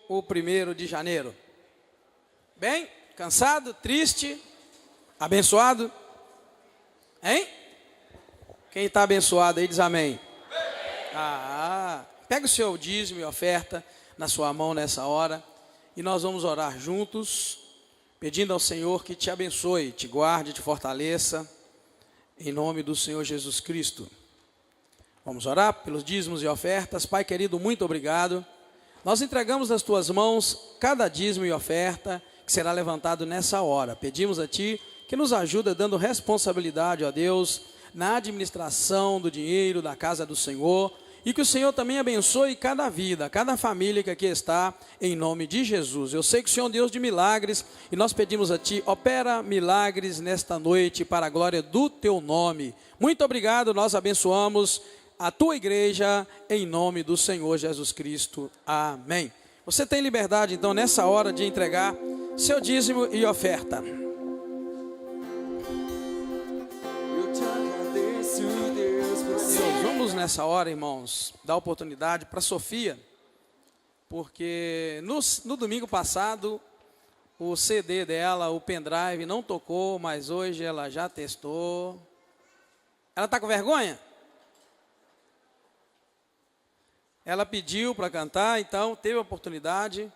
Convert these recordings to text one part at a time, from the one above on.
o 1º de janeiro? Bem? Cansado? Triste? Abençoado? Hein? Quem está abençoado aí diz amém. Pega o seu dízimo e oferta na sua mão nessa hora e nós vamos orar juntos, pedindo ao Senhor que te abençoe, te guarde, te fortaleça, em nome do Senhor Jesus Cristo. Vamos orar pelos dízimos e ofertas. Pai querido, muito obrigado. Nós entregamos nas tuas mãos cada dízimo e oferta que será levantado nessa hora. Pedimos a ti que nos ajude dando responsabilidade, ó Deus, na administração do dinheiro da casa do Senhor, e que o Senhor também abençoe cada vida, cada família que aqui está, em nome de Jesus. Eu sei que o Senhor é um Deus de milagres, e nós pedimos a ti, opera milagres nesta noite, para a glória do teu nome. Muito obrigado, nós abençoamos a tua igreja, em nome do Senhor Jesus Cristo. Amém. Você tem liberdade, então, nessa hora de entregar seu dízimo e oferta. Vamos nessa hora, irmãos, dar oportunidade para Sofia, porque no domingo passado, o CD dela, o pendrive, não tocou, mas hoje ela já testou. Ela está com vergonha? Ela pediu para cantar, então teve a oportunidade.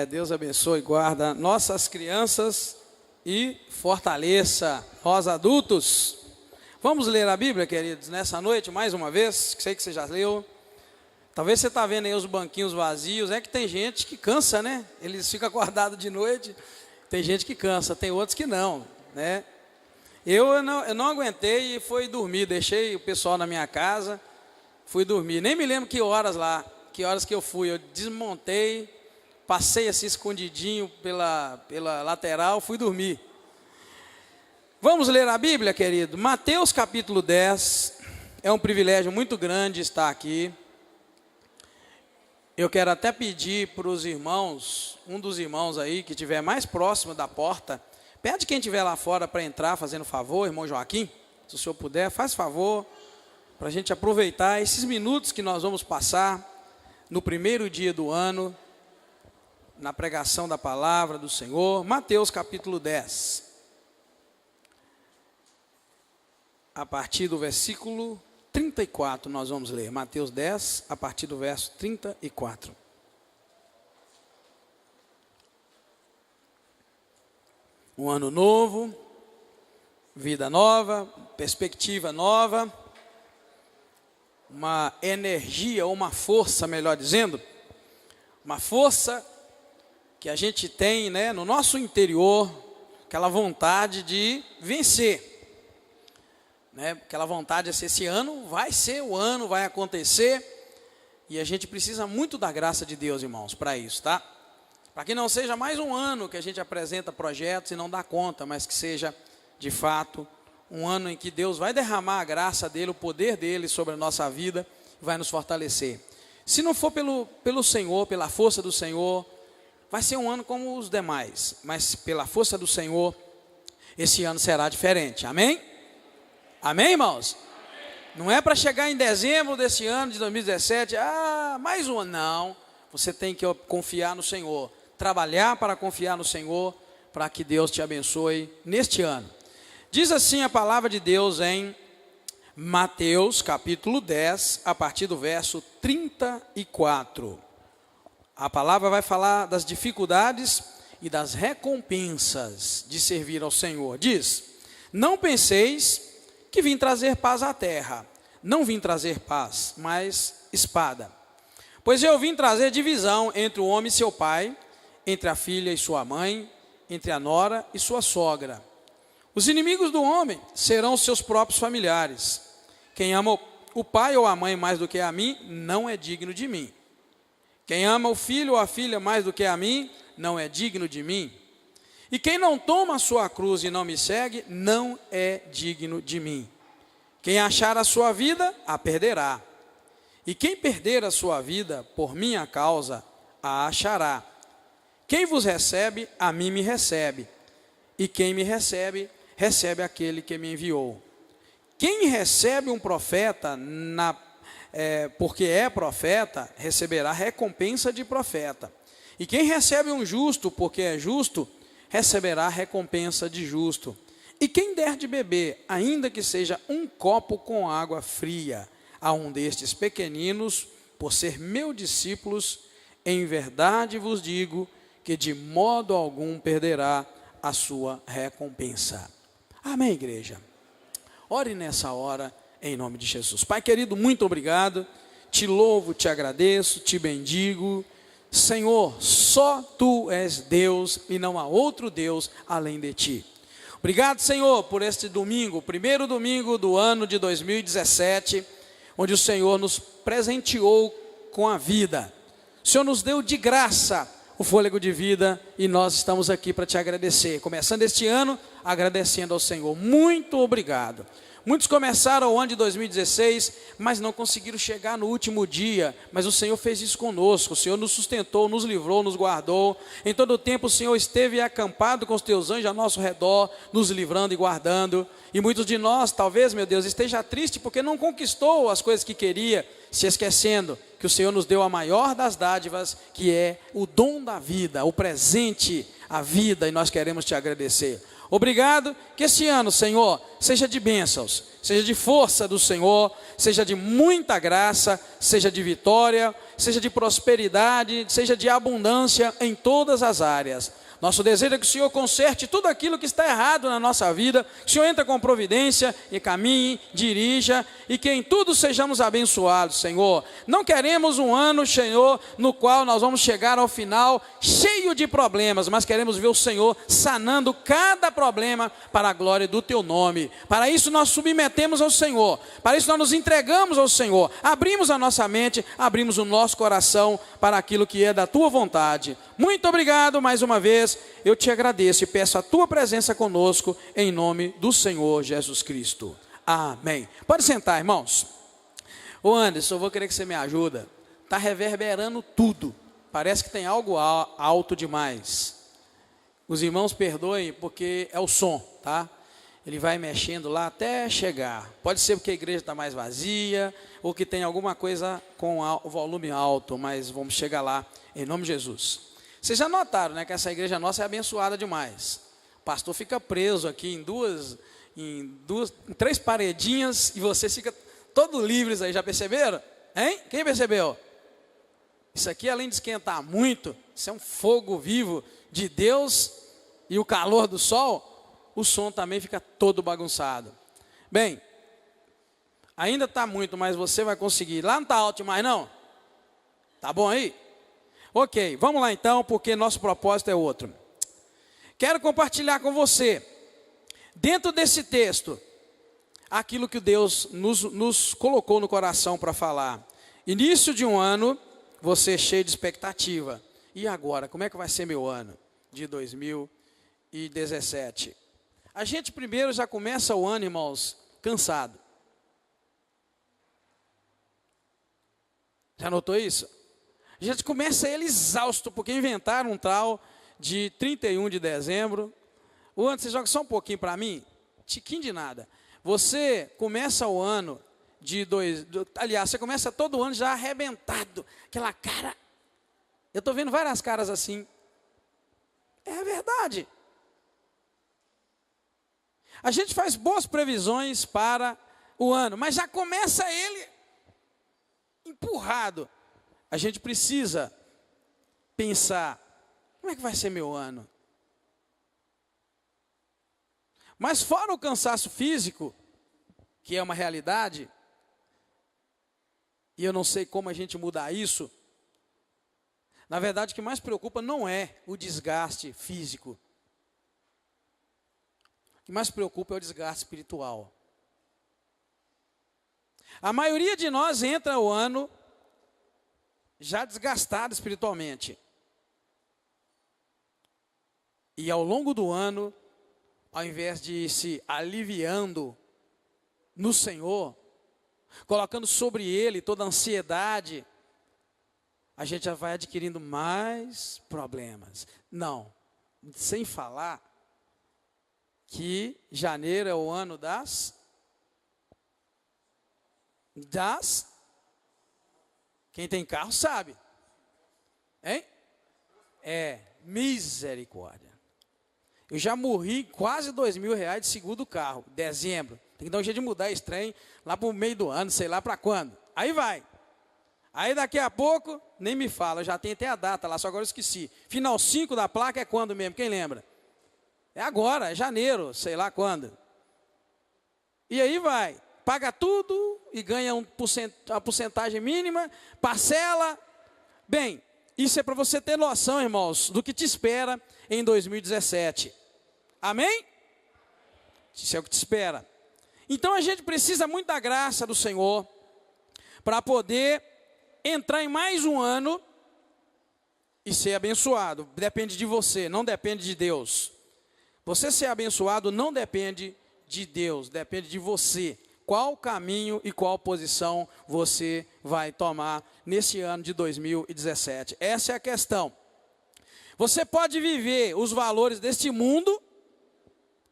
Deus abençoe e guarda nossas crianças e fortaleça nós adultos. Vamos ler a Bíblia, queridos, nessa noite, mais uma vez, sei que você já leu. Talvez você está vendo aí os banquinhos vazios, é que tem gente que cansa, né? Eles ficam acordados de noite, tem gente que cansa, tem outros que não, né? Eu não aguentei e fui dormir, deixei o pessoal na minha casa, fui dormir. Nem me lembro que horas que eu fui, eu desmontei, passei assim escondidinho pela lateral, fui dormir. Vamos ler a Bíblia, querido? Mateus capítulo 10, é um privilégio muito grande estar aqui. Eu quero até pedir para os irmãos, um dos irmãos aí que estiver mais próximo da porta, pede quem estiver lá fora para entrar, fazendo favor, irmão Joaquim, se o senhor puder, faz favor, para a gente aproveitar esses minutos que nós vamos passar no primeiro dia do ano, na pregação da palavra do Senhor. Mateus capítulo 10, a partir do versículo 34 nós vamos ler. Mateus 10, a partir do verso 34. Um ano novo, vida nova, perspectiva nova, uma energia, ou uma força, melhor dizendo, uma força que a gente tem, né, no nosso interior, aquela vontade de vencer, né, aquela vontade de esse ano vai ser o ano, vai acontecer, e a gente precisa muito da graça de Deus, irmãos, para isso, tá? Para que não seja mais um ano que a gente apresenta projetos e não dá conta, mas que seja, de fato, um ano em que Deus vai derramar a graça dele, o poder dele sobre a nossa vida, e vai nos fortalecer. Se não for pelo Senhor, pela força do Senhor, vai ser um ano como os demais, mas pela força do Senhor, esse ano será diferente, amém? Amém, irmãos? Amém. Não é para chegar em dezembro desse ano de 2017, mais um ano, não, você tem que confiar no Senhor, trabalhar para confiar no Senhor, para que Deus te abençoe neste ano. Diz assim a palavra de Deus em Mateus capítulo 10, a partir do verso 34. A palavra vai falar das dificuldades e das recompensas de servir ao Senhor. Diz: não penseis que vim trazer paz à terra. Não vim trazer paz, mas espada. Pois eu vim trazer divisão entre o homem e seu pai, entre a filha e sua mãe, entre a nora e sua sogra. Os inimigos do homem serão os seus próprios familiares. Quem ama o pai ou a mãe mais do que a mim, não é digno de mim. Quem ama o filho ou a filha mais do que a mim, não é digno de mim. E quem não toma a sua cruz e não me segue, não é digno de mim. Quem achar a sua vida, a perderá. E quem perder a sua vida, por minha causa, a achará. Quem vos recebe, a mim me recebe. E quem me recebe, recebe aquele que me enviou. Quem recebe um profeta porque é profeta, receberá recompensa de profeta. E quem recebe um justo porque é justo, receberá recompensa de justo. E quem der de beber, ainda que seja um copo com água fria, a um destes pequeninos, por ser meus discípulos, em verdade vos digo que de modo algum perderá a sua recompensa. Amém, igreja? Ore nessa hora, em nome de Jesus. Pai querido, muito obrigado, te louvo, te agradeço, te bendigo. Senhor, só Tu és Deus e não há outro Deus além de Ti. Obrigado, Senhor, por este domingo, o primeiro domingo do ano de 2017, onde o Senhor nos presenteou com a vida. O Senhor nos deu de graça o fôlego de vida e nós estamos aqui para te agradecer. Começando este ano, agradecendo ao Senhor. Muito obrigado. Muitos começaram o ano de 2016, mas não conseguiram chegar no último dia, mas o Senhor fez isso conosco, o Senhor nos sustentou, nos livrou, nos guardou, em todo o tempo o Senhor esteve acampado com os teus anjos ao nosso redor, nos livrando e guardando, e muitos de nós, talvez, meu Deus, esteja triste porque não conquistou as coisas que queria, se esquecendo que o Senhor nos deu a maior das dádivas, que é o dom da vida, o presente, a vida, e nós queremos te agradecer. Obrigado que esse ano, Senhor, seja de bênçãos, seja de força do Senhor, seja de muita graça, seja de vitória, seja de prosperidade, seja de abundância em todas as áreas. Nosso desejo é que o Senhor conserte tudo aquilo que está errado na nossa vida, que o Senhor entre com providência e caminhe, dirija, e que em tudo sejamos abençoados, Senhor. Não queremos um ano, Senhor, no qual nós vamos chegar ao final cheio de problemas, mas queremos ver o Senhor sanando cada problema para a glória do Teu nome. Para isso nós submetemos ao Senhor, para isso nós nos entregamos ao Senhor, abrimos a nossa mente, abrimos o nosso coração para aquilo que é da Tua vontade. Muito obrigado mais uma vez, eu te agradeço e peço a Tua presença conosco, em nome do Senhor Jesus Cristo. Amém. Pode sentar, irmãos. Ô Anderson, eu vou querer que você me ajuda. Está reverberando tudo, parece que tem algo alto demais. Os irmãos perdoem porque é o som, tá? Ele vai mexendo lá até chegar. Pode ser porque a igreja está mais vazia, ou que tem alguma coisa com o volume alto, mas vamos chegar lá, em nome de Jesus. Vocês já notaram, né, que essa igreja nossa é abençoada demais. O pastor fica preso aqui em três paredinhas, e vocês ficam todos livres aí, já perceberam? Hein? Quem percebeu? Isso aqui, além de esquentar muito, isso é um fogo vivo de Deus, e o calor do sol, o som também fica todo bagunçado. Bem, ainda está muito, mas você vai conseguir. Lá não está alto demais não? Tá bom aí? Ok, vamos lá então, porque nosso propósito é outro. Quero compartilhar com você, dentro desse texto, aquilo que Deus nos colocou no coração para falar. Início de um ano, você cheio de expectativa. E agora, como é que vai ser meu ano de 2017? A gente primeiro já começa o ano, irmãos, cansado. Já notou isso? A gente começa ele exausto, porque inventaram um tal de 31 de dezembro. O ano, você joga só um pouquinho para mim, tiquinho de nada. Você começa o ano aliás, você começa todo o ano já arrebentado, aquela cara. Eu estou vendo várias caras assim. É verdade. A gente faz boas previsões para o ano, mas já começa ele empurrado. A gente precisa pensar, como é que vai ser meu ano? Mas fora o cansaço físico, que é uma realidade, e eu não sei como a gente mudar isso, na verdade o que mais preocupa não é o desgaste físico. O que mais preocupa é o desgaste espiritual. A maioria de nós entra o ano já desgastado espiritualmente. E ao longo do ano, ao invés de se aliviando no Senhor, colocando sobre Ele toda a ansiedade, a gente já vai adquirindo mais problemas. Não, sem falar que janeiro é o ano das quem tem carro sabe, hein? Misericórdia. Eu já morri quase R$2.000 de seguro do carro, dezembro. Tem que dar um jeito de mudar esse trem lá para o meio do ano, sei lá para quando. Aí vai. Aí daqui a pouco, nem me fala, já tem até a data lá, só agora eu esqueci. Final 5 da placa é quando mesmo, quem lembra? É agora, é janeiro, sei lá quando. E aí vai, paga tudo e ganha a porcentagem mínima, parcela. Bem, isso é para você ter noção, irmãos, do que te espera em 2017. Amém? Isso é o que te espera. Então a gente precisa muito da graça do Senhor para poder entrar em mais um ano e ser abençoado. Depende de você, não depende de Deus. Você ser abençoado não depende de Deus, depende de você. Qual caminho e qual posição você vai tomar nesse ano de 2017? Essa é a questão. Você pode viver os valores deste mundo,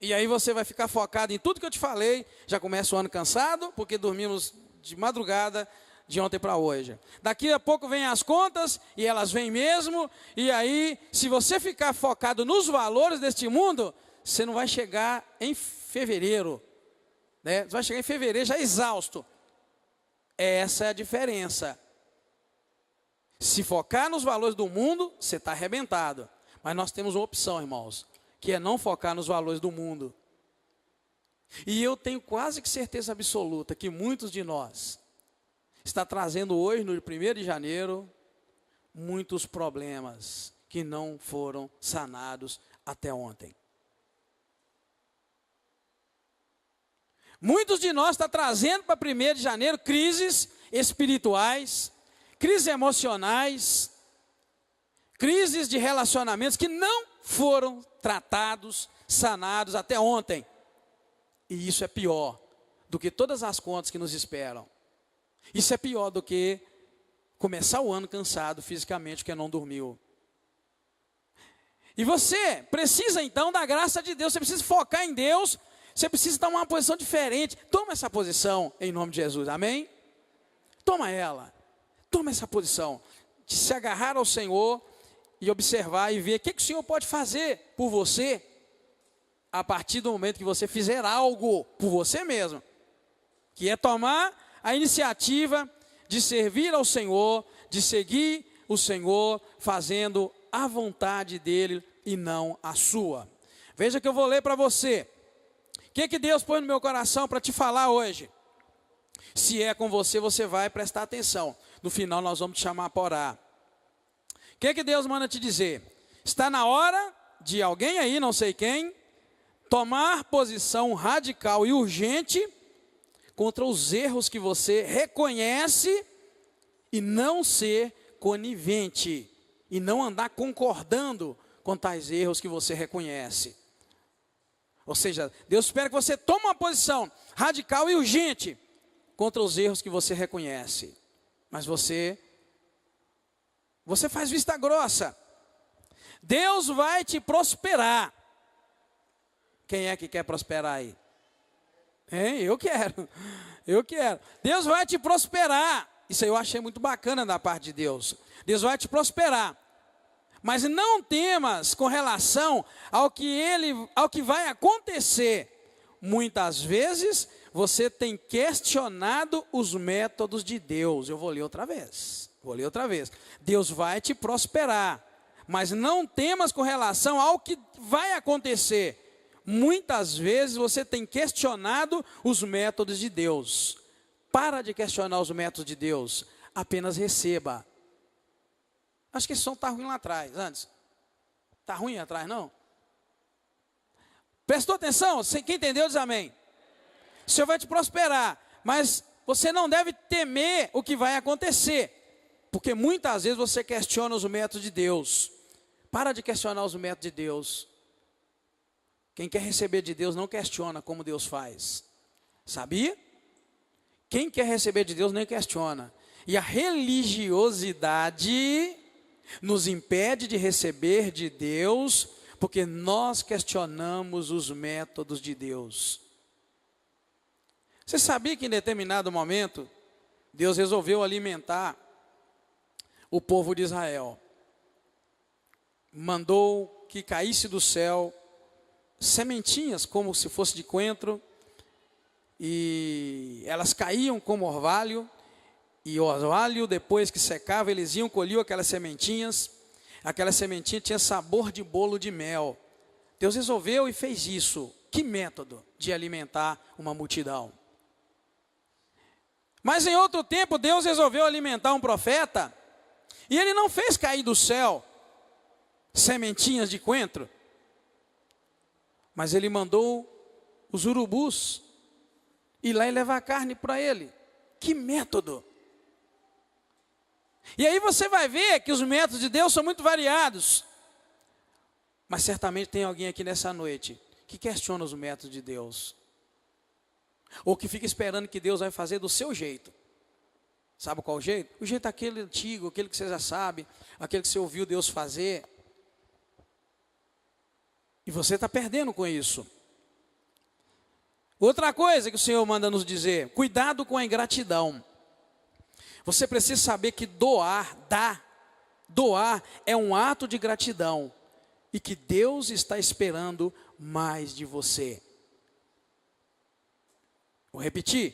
e aí você vai ficar focado em tudo que eu te falei, já começa o ano cansado, porque dormimos de madrugada, de ontem para hoje. Daqui a pouco vem as contas, e elas vêm mesmo, e aí, se você ficar focado nos valores deste mundo, você não vai chegar em fevereiro, né? Você vai chegar em fevereiro já exausto. Essa é a diferença. Se focar nos valores do mundo, você está arrebentado. Mas nós temos uma opção, irmãos, que é não focar nos valores do mundo. E eu tenho quase que certeza absoluta que muitos de nós está trazendo hoje, no 1º de janeiro, muitos problemas que não foram sanados até ontem. Muitos de nós estão trazendo para 1º de janeiro crises espirituais, crises emocionais, crises de relacionamentos que não foram tratados, sanados até ontem. E isso é pior do que todas as contas que nos esperam. Isso é pior do que começar o ano cansado fisicamente porque não dormiu. E você precisa então da graça de Deus, você precisa focar em Deus, você precisa tomar uma posição diferente. Toma essa posição em nome de Jesus, amém? Toma ela, toma essa posição de se agarrar ao Senhor e observar e ver o que o Senhor pode fazer por você a partir do momento que você fizer algo por você mesmo, que é tomar a iniciativa de servir ao Senhor, de seguir o Senhor, fazendo a vontade dEle e não a sua. Veja que eu vou ler para você. O que Deus põe no meu coração para te falar hoje? Se é com você, você vai prestar atenção. No final nós vamos te chamar para orar. O que Deus manda te dizer? Está na hora de alguém aí, não sei quem, tomar posição radical e urgente contra os erros que você reconhece e não ser conivente e não andar concordando com tais erros que você reconhece. Ou seja, Deus espera que você tome uma posição radical e urgente contra os erros que você reconhece. Mas você faz vista grossa. Deus vai te prosperar. Quem é que quer prosperar aí? Hein? Eu quero. Deus vai te prosperar. Isso aí eu achei muito bacana da parte de Deus. Deus vai te prosperar. Mas não temas com relação ao que vai acontecer. Muitas vezes você tem questionado os métodos de Deus. Eu vou ler outra vez. Deus vai te prosperar. Mas não temas com relação ao que vai acontecer. Muitas vezes você tem questionado os métodos de Deus. Para de questionar os métodos de Deus. Apenas receba. Acho que esse som está ruim lá atrás, antes. Está ruim atrás, não? Prestou atenção? Quem entendeu diz amém. O Senhor vai te prosperar. Mas você não deve temer o que vai acontecer. Porque muitas vezes você questiona os métodos de Deus. Para de questionar os métodos de Deus. Quem quer receber de Deus não questiona como Deus faz. Sabia? Quem quer receber de Deus nem questiona. E a religiosidade nos impede de receber de Deus, porque nós questionamos os métodos de Deus. Você sabia que em determinado momento, Deus resolveu alimentar o povo de Israel? Mandou que caísse do céu sementinhas como se fosse de coentro, e elas caíam como orvalho, e o orvalho, depois que secava, eles iam, colhiam aquelas sementinhas tinha sabor de bolo de mel. Deus resolveu e fez isso. Que método de alimentar uma multidão. Mas em outro tempo, Deus resolveu alimentar um profeta, e ele não fez cair do céu sementinhas de coentro, mas ele mandou os urubus ir lá e levar carne para ele. Que método! E aí você vai ver que os métodos de Deus são muito variados. Mas certamente tem alguém aqui nessa noite que questiona os métodos de Deus. Ou que fica esperando que Deus vai fazer do seu jeito. Sabe qual o jeito? O jeito aquele antigo, aquele que você já sabe, aquele que você ouviu Deus fazer. E você está perdendo com isso. Outra coisa que o Senhor manda nos dizer: cuidado com a ingratidão. Você precisa saber que doar é um ato de gratidão. E que Deus está esperando mais de você. Vou repetir.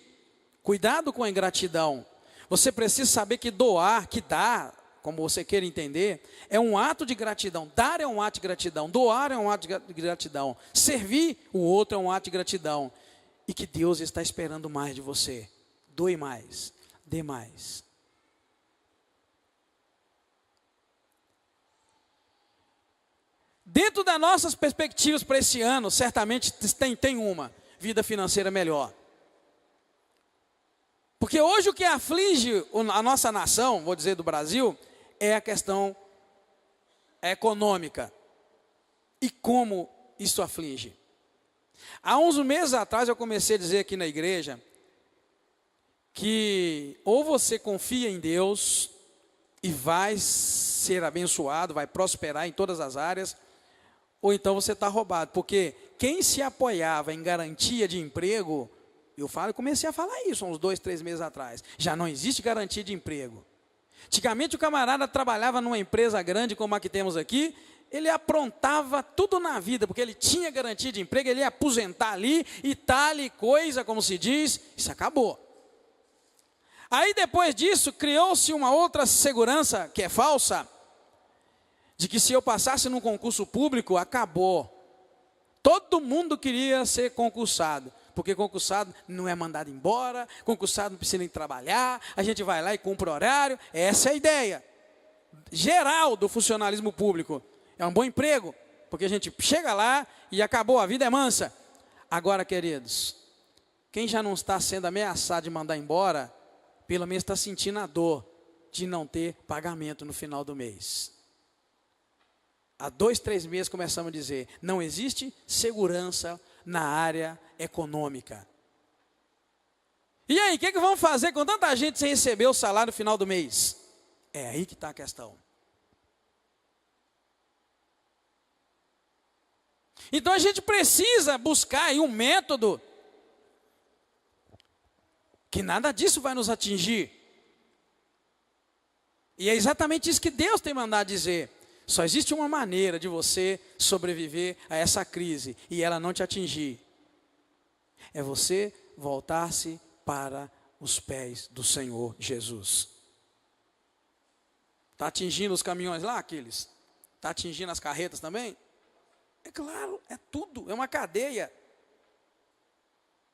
Cuidado com a ingratidão. Você precisa saber que doar, que dar, como você queira entender, é um ato de gratidão. Dar é um ato de gratidão. Doar é um ato de gratidão. Servir o outro é um ato de gratidão. E que Deus está esperando mais de você. Doe mais. Dê mais. Dentro das nossas perspectivas para esse ano, certamente tem uma vida financeira melhor. Porque hoje o que aflige a nossa nação, vou dizer do Brasil, é a questão econômica. E como isso aflige? Há uns meses atrás eu comecei a dizer aqui na igreja que ou você confia em Deus e vai ser abençoado, vai prosperar em todas as áreas, ou então você está roubado. Porque quem se apoiava em garantia de emprego, eu comecei a falar isso há uns 2, 3 meses atrás. Já não existe garantia de emprego. Antigamente o camarada trabalhava numa empresa grande como a que temos aqui, ele aprontava tudo na vida, porque ele tinha garantia de emprego, ele ia aposentar ali e tal e coisa, como se diz, isso acabou. Aí depois disso criou-se uma outra segurança que é falsa, de que se eu passasse num concurso público, acabou. Todo mundo queria ser concursado. Porque concursado não é mandado embora, concursado não precisa nem trabalhar, a gente vai lá e cumpre horário. Essa é a ideia geral do funcionalismo público. É um bom emprego, porque a gente chega lá e acabou, a vida é mansa. Agora, queridos, quem já não está sendo ameaçado de mandar embora, pelo menos está sentindo a dor de não ter pagamento no final do mês. Há 2, 3 meses começamos a dizer, não existe segurança na área econômica. E aí, o que vamos fazer com tanta gente sem receber o salário no final do mês? É aí que está a questão. Então a gente precisa buscar aí um método que nada disso vai nos atingir. E é exatamente isso que Deus tem mandado dizer. Só existe uma maneira de você sobreviver a essa crise e ela não te atingir. É você voltar-se para os pés do Senhor Jesus. Está atingindo os caminhões lá, aqueles? Está atingindo as carretas também? É claro, é tudo, é uma cadeia.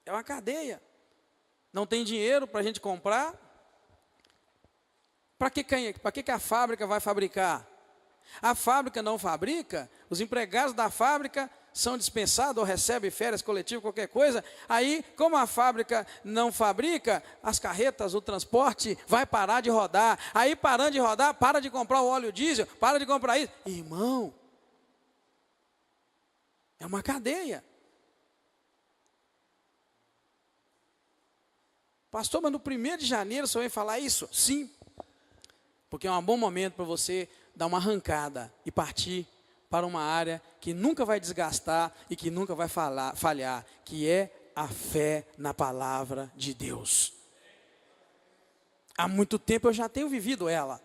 É uma cadeia. Não tem dinheiro para a gente comprar? Para que a fábrica vai fabricar? A fábrica não fabrica, os empregados da fábrica são dispensados ou recebem férias coletivas, qualquer coisa. Aí, como a fábrica não fabrica, as carretas, o transporte vai parar de rodar. Aí, parando de rodar, para de comprar o óleo diesel, para de comprar isso. Irmão, é uma cadeia. Pastor, mas no 1º de janeiro você vai falar isso? Sim, porque é um bom momento para você dar uma arrancada e partir para uma área que nunca vai desgastar e que nunca vai falhar, que é a fé na palavra de Deus. Há muito tempo eu já tenho vivido ela.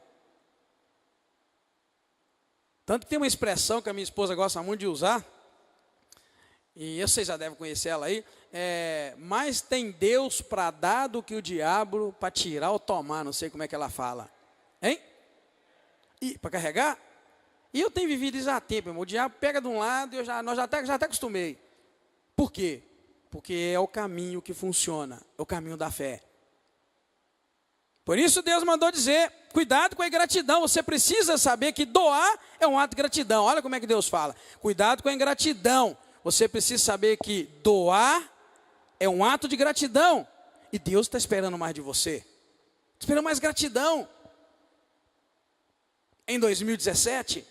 Tanto que tem uma expressão que a minha esposa gosta muito de usar, e vocês já devem conhecer ela aí, mais tem Deus para dar do que o diabo para tirar ou tomar, não sei como é que ela fala. Hein? E para carregar? E eu tenho vivido isso há tempo, irmão. O diabo pega de um lado e nós já até acostumei. Por quê? Porque é o caminho que funciona, é o caminho da fé. Por isso Deus mandou dizer, cuidado com a ingratidão. Você precisa saber que doar é um ato de gratidão. Olha como é que Deus fala. Cuidado com a ingratidão. Você precisa saber que doar é um ato de gratidão. E Deus está esperando mais de você. Está esperando mais gratidão. Em 2017.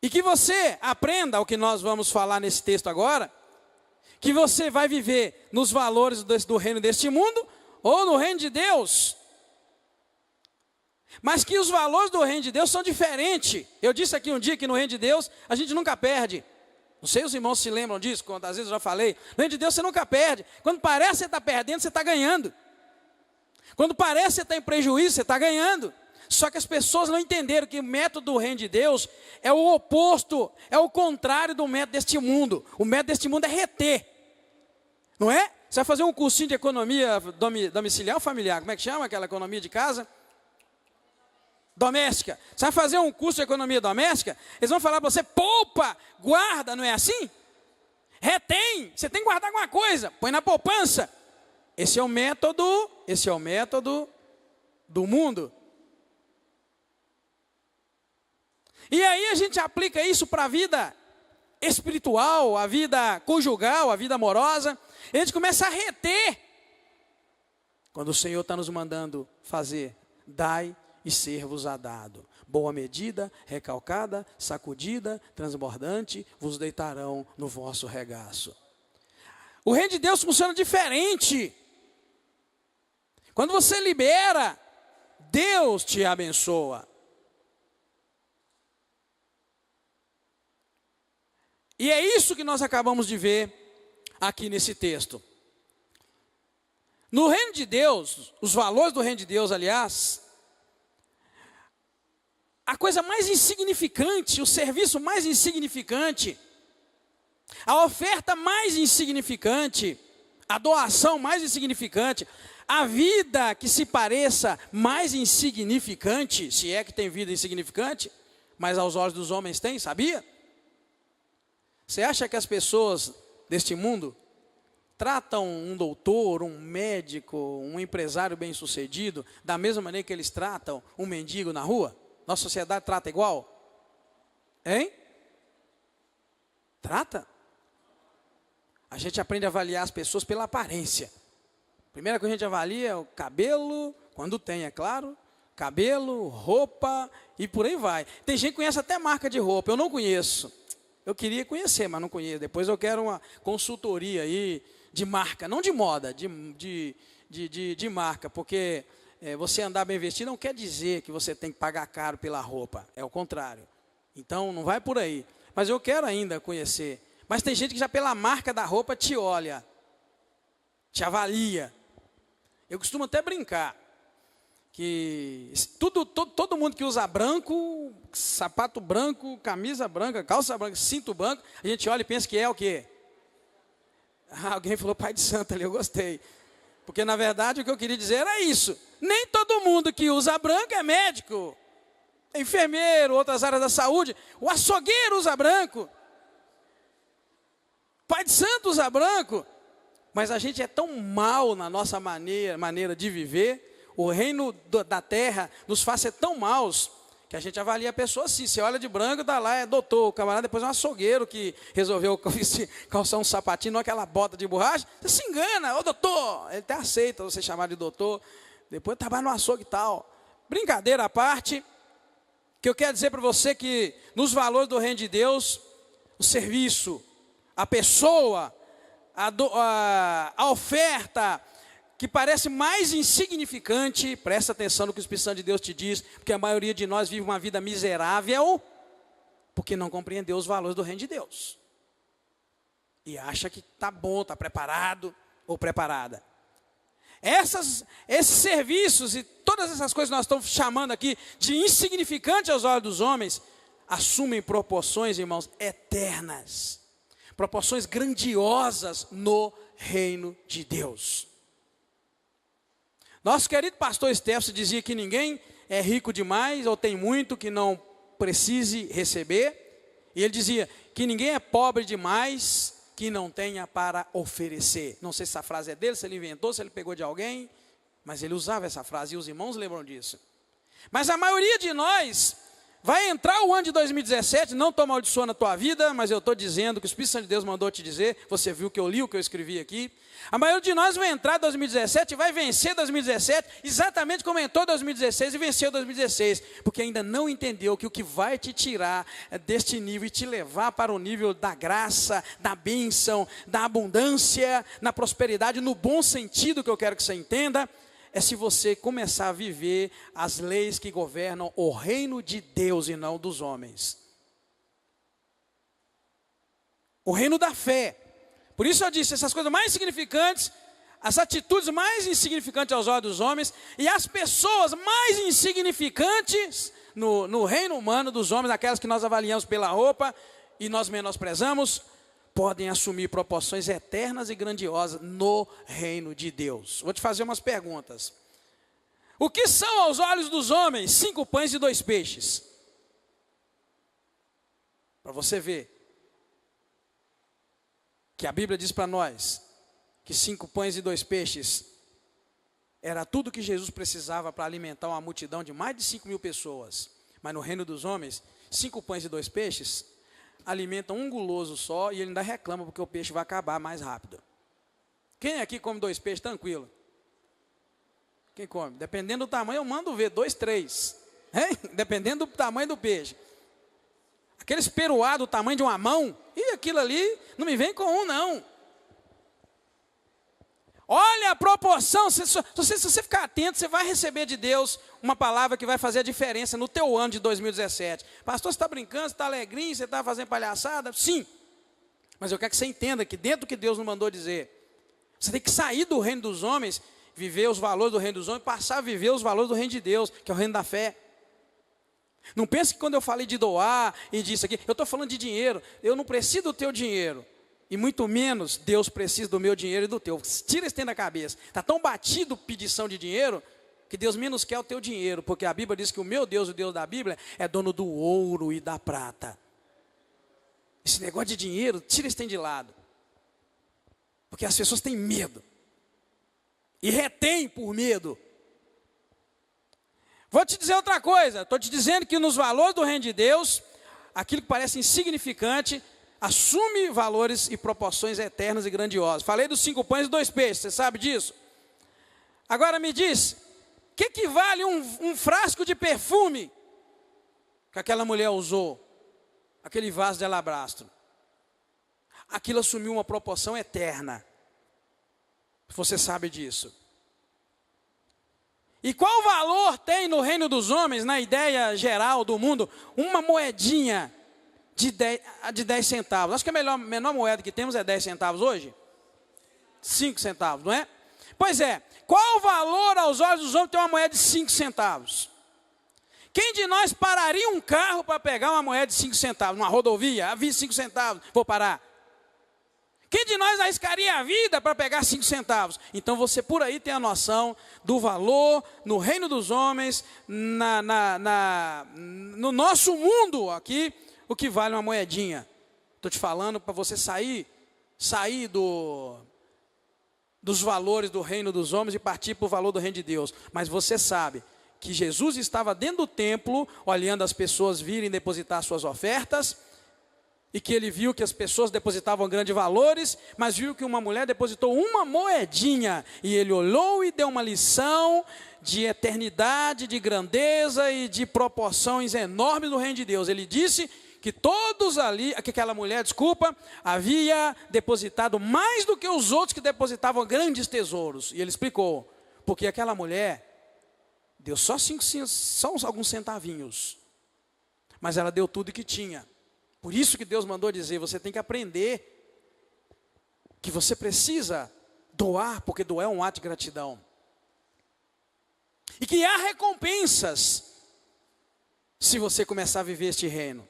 E que você aprenda o que nós vamos falar nesse texto agora. Que você vai viver nos valores do reino deste mundo ou no reino de Deus. Mas que os valores do reino de Deus são diferentes. Eu disse aqui um dia que no reino de Deus a gente nunca perde. Não sei se os irmãos se lembram disso, quantas vezes eu já falei. No reino de Deus você nunca perde. Quando parece que você está perdendo, você está ganhando. Quando parece que você está em prejuízo, você está ganhando. Só que as pessoas não entenderam que o método do reino de Deus é o oposto, é o contrário do método deste mundo. O método deste mundo é reter, não é? Você vai fazer um cursinho de economia domiciliar ou familiar, como é que chama aquela economia de casa? Doméstica. Você vai fazer um curso de economia doméstica, eles vão falar para você, poupa, guarda, não é assim? Retém, você tem que guardar alguma coisa, põe na poupança. Esse é o método do mundo. E aí a gente aplica isso para a vida espiritual, a vida conjugal, a vida amorosa. E a gente começa a reter. Quando o Senhor está nos mandando fazer, dai e ser-vos-á dado. Boa medida, recalcada, sacudida, transbordante, vos deitarão no vosso regaço. O reino de Deus funciona diferente. Quando você libera, Deus te abençoa. E é isso que nós acabamos de ver aqui nesse texto. No reino de Deus, os valores do reino de Deus, aliás, a coisa mais insignificante, o serviço mais insignificante, a oferta mais insignificante, a doação mais insignificante, a vida que se pareça mais insignificante, se é que tem vida insignificante, mas aos olhos dos homens tem, sabia? Você acha que as pessoas deste mundo tratam um doutor, um médico, um empresário bem-sucedido da mesma maneira que eles tratam um mendigo na rua? Nossa sociedade trata igual? Hein? Trata? A gente aprende a avaliar as pessoas pela aparência. Primeira coisa que a gente avalia é o cabelo, quando tem, é claro. Cabelo, roupa e por aí vai. Tem gente que conhece até marca de roupa, eu não conheço. Eu queria conhecer, mas não conheço. Depois eu quero uma consultoria aí de marca, não de moda, de marca, porque você andar bem vestido não quer dizer que você tem que pagar caro pela roupa, é o contrário. Então não vai por aí. Mas eu quero ainda conhecer. Mas tem gente que já pela marca da roupa te olha, te avalia. Eu costumo até brincar que todo mundo que usa branco, sapato branco, camisa branca, calça branca, cinto branco, a gente olha e pensa que é o quê? Alguém falou pai de santo ali, eu gostei. Porque na verdade o que eu queria dizer era isso. Nem todo mundo que usa branco é médico, é enfermeiro, outras áreas da saúde. O açougueiro usa branco. Pai de santo usa branco. Mas a gente é tão mal na nossa maneira de viver. O reino da terra nos faz ser tão maus que a gente avalia a pessoa assim. Você olha de branco, está lá, é doutor. O camarada depois é um açougueiro que resolveu calçar um sapatinho, não aquela bota de borracha. Você se engana, ô doutor. Ele até aceita você chamar de doutor. Depois trabalha no açougue e tal. Brincadeira à parte, que eu quero dizer para você que nos valores do reino de Deus, o serviço, a pessoa, a oferta, que parece mais insignificante, presta atenção no que o Espírito Santo de Deus te diz, porque a maioria de nós vive uma vida miserável, porque não compreendeu os valores do reino de Deus. E acha que está bom, está preparado ou preparada. Esses serviços e todas essas coisas que nós estamos chamando aqui de insignificante aos olhos dos homens, assumem proporções, irmãos, eternas. Proporções grandiosas no reino de Deus. Nosso querido pastor Estevão dizia que ninguém é rico demais ou tem muito que não precise receber. E ele dizia que ninguém é pobre demais que não tenha para oferecer. Não sei se essa frase é dele, se ele inventou, se ele pegou de alguém, mas ele usava essa frase e os irmãos lembram disso. Mas a maioria de nós vai entrar o ano de 2017, não estou amaldiçoando a tua vida, mas eu estou dizendo que o Espírito Santo de Deus mandou te dizer, você viu que eu li o que eu escrevi aqui. A maioria de nós vai entrar em 2017 e vai vencer 2017, exatamente como entrou 2016 e venceu 2016, porque ainda não entendeu que o que vai te tirar deste nível e te levar para o nível da graça, da bênção, da abundância, na prosperidade, no bom sentido que eu quero que você entenda, é se você começar a viver as leis que governam o reino de Deus e não dos homens. O reino da fé. Por isso eu disse, essas coisas mais significantes, as atitudes mais insignificantes aos olhos dos homens e as pessoas mais insignificantes no reino humano dos homens, aquelas que nós avaliamos pela roupa e nós menosprezamos, podem assumir proporções eternas e grandiosas no reino de Deus. Vou te fazer umas perguntas. O que são aos olhos dos homens 5 pães e 2 peixes? Para você ver que a Bíblia diz para nós que 5 pães e 2 peixes era tudo que Jesus precisava para alimentar uma multidão de mais de 5.000 pessoas. Mas no reino dos homens, 5 pães e 2 peixes alimentam um guloso só e ele ainda reclama porque o peixe vai acabar mais rápido. Quem aqui come 2 peixes tranquilo? Quem come? Dependendo do tamanho, eu mando ver 2, 3. Hein? Dependendo do tamanho do peixe. Aqueles peruá do tamanho de uma mão, e aquilo ali não me vem com um, não. Olha a proporção, se você ficar atento, você vai receber de Deus uma palavra que vai fazer a diferença no teu ano de 2017. Pastor, você está brincando, você está alegrinho, você está fazendo palhaçada? Sim, mas eu quero que você entenda que dentro do que Deus nos mandou dizer, você tem que sair do reino dos homens, viver os valores do reino dos homens, passar a viver os valores do reino de Deus, que é o reino da fé. Não pense que quando eu falei de doar e disso aqui, eu estou falando de dinheiro, eu não preciso do teu dinheiro. E muito menos Deus precisa do meu dinheiro e do teu. Tira esse trem da cabeça. Está tão batido pedição de dinheiro, que Deus menos quer o teu dinheiro. Porque a Bíblia diz que o meu Deus, o Deus da Bíblia, é dono do ouro e da prata. Esse negócio de dinheiro, tira esse trem de lado. Porque as pessoas têm medo. E retêm por medo. Vou te dizer outra coisa. Estou te dizendo que nos valores do reino de Deus, aquilo que parece insignificante, assume valores e proporções eternas e grandiosas. Falei dos 5 pães e 2 peixes, você sabe disso? Agora me diz, o que vale um frasco de perfume que aquela mulher usou? Aquele vaso de alabastro. Aquilo assumiu uma proporção eterna. Você sabe disso. E qual valor tem no reino dos homens, na ideia geral do mundo, uma moedinha de 10 centavos. Acho que a menor moeda que temos é 10 centavos hoje. 5 centavos, não é? Pois é, qual o valor aos olhos dos homens ter uma moeda de 5 centavos? Quem de nós pararia um carro para pegar uma moeda de 5 centavos? Numa rodovia, havia 5 centavos, vou parar. Quem de nós arriscaria a vida para pegar 5 centavos? Então você por aí tem a noção do valor no reino dos homens, no nosso mundo aqui, o que vale uma moedinha. Estou te falando para você sair dos valores do reino dos homens e partir para o valor do reino de Deus. Mas você sabe que Jesus estava dentro do templo, olhando as pessoas virem depositar suas ofertas, e que ele viu que as pessoas depositavam grandes valores, mas viu que uma mulher depositou uma moedinha, e ele olhou e deu uma lição de eternidade, de grandeza e de proporções enormes do reino de Deus. Ele disse que todos ali, que aquela mulher, havia depositado mais do que os outros que depositavam grandes tesouros. E ele explicou, porque aquela mulher deu só alguns centavinhos, mas ela deu tudo que tinha. Por isso que Deus mandou dizer, você tem que aprender que você precisa doar, porque doar é um ato de gratidão. E que há recompensas se você começar a viver este reino.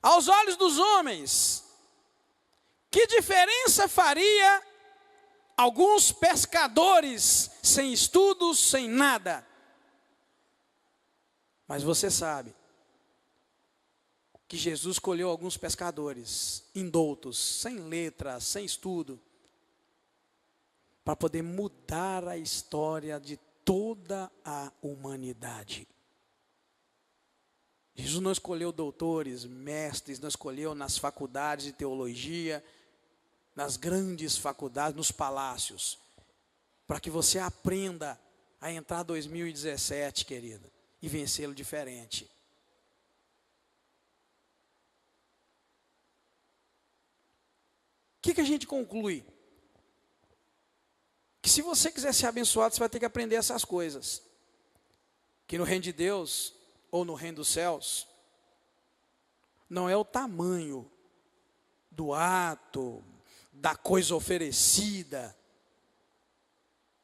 Aos olhos dos homens, que diferença faria alguns pescadores sem estudos, sem nada? Mas você sabe que Jesus escolheu alguns pescadores indoutos, sem letra, sem estudo, para poder mudar a história de toda a humanidade. Jesus não escolheu doutores, mestres, não escolheu nas faculdades de teologia, nas grandes faculdades, nos palácios, para que você aprenda a entrar 2017, querida, e vencê-lo diferente. O que a gente conclui? Que se você quiser ser abençoado, você vai ter que aprender essas coisas. Que no reino de Deus, ou no reino dos céus, não é o tamanho do ato, da coisa oferecida,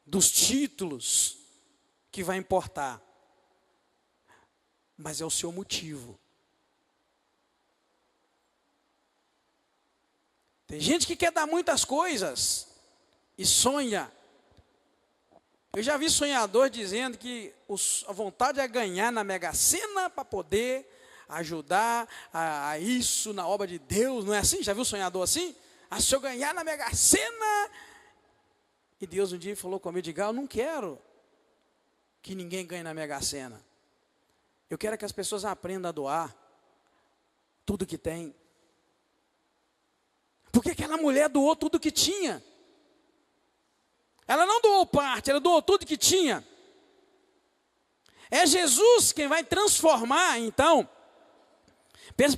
dos títulos que vai importar, mas é o seu motivo. Tem gente que quer dar muitas coisas e sonha. Eu já vi sonhador dizendo que a vontade é ganhar na Mega Sena para poder ajudar a isso na obra de Deus. Não é assim? Já viu sonhador assim? Se eu ganhar na Mega Sena. E Deus um dia falou comigo, diga, eu não quero que ninguém ganhe na Mega Sena. Eu quero que as pessoas aprendam a doar tudo que tem. Porque aquela mulher doou tudo que tinha. Ela não doou parte, ela doou tudo que tinha. É Jesus quem vai transformar, então.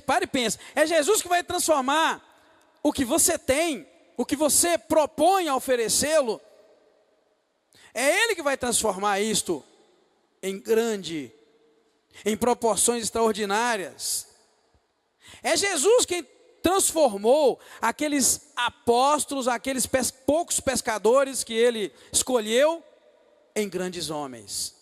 Para e pensa. É Jesus que vai transformar o que você tem, o que você propõe a oferecê-lo. É Ele que vai transformar isto em grande, em proporções extraordinárias. É Jesus quem transformou aqueles apóstolos, aqueles poucos pescadores que Ele escolheu, em grandes homens.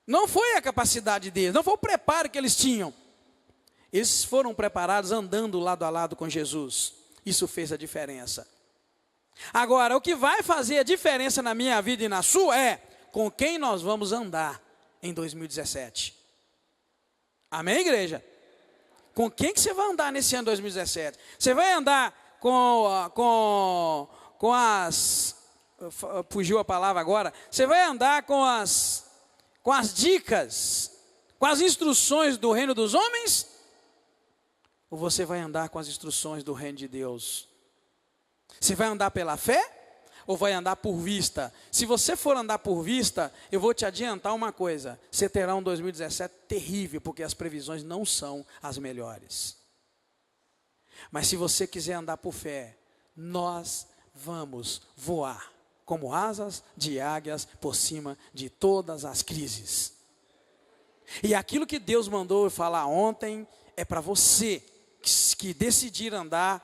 Não foi a capacidade deles, não foi o preparo que eles tinham. Eles foram preparados andando lado a lado com Jesus. Isso fez a diferença. Agora, o que vai fazer a diferença na minha vida e na sua é com quem nós vamos andar em 2017. Amém, igreja? Com quem que você vai andar nesse ano 2017? Você vai andar com as... Fugiu a palavra agora. Você vai andar com as dicas, com as instruções do reino dos homens? Ou você vai andar com as instruções do reino de Deus? Você vai andar pela fé? Ou vai andar por vista? Se você for andar por vista, eu vou te adiantar uma coisa. Você terá um 2017 terrível, porque as previsões não são as melhores. Mas se você quiser andar por fé, nós vamos voar como asas de águias por cima de todas as crises. E aquilo que Deus mandou eu falar ontem é para você que decidir andar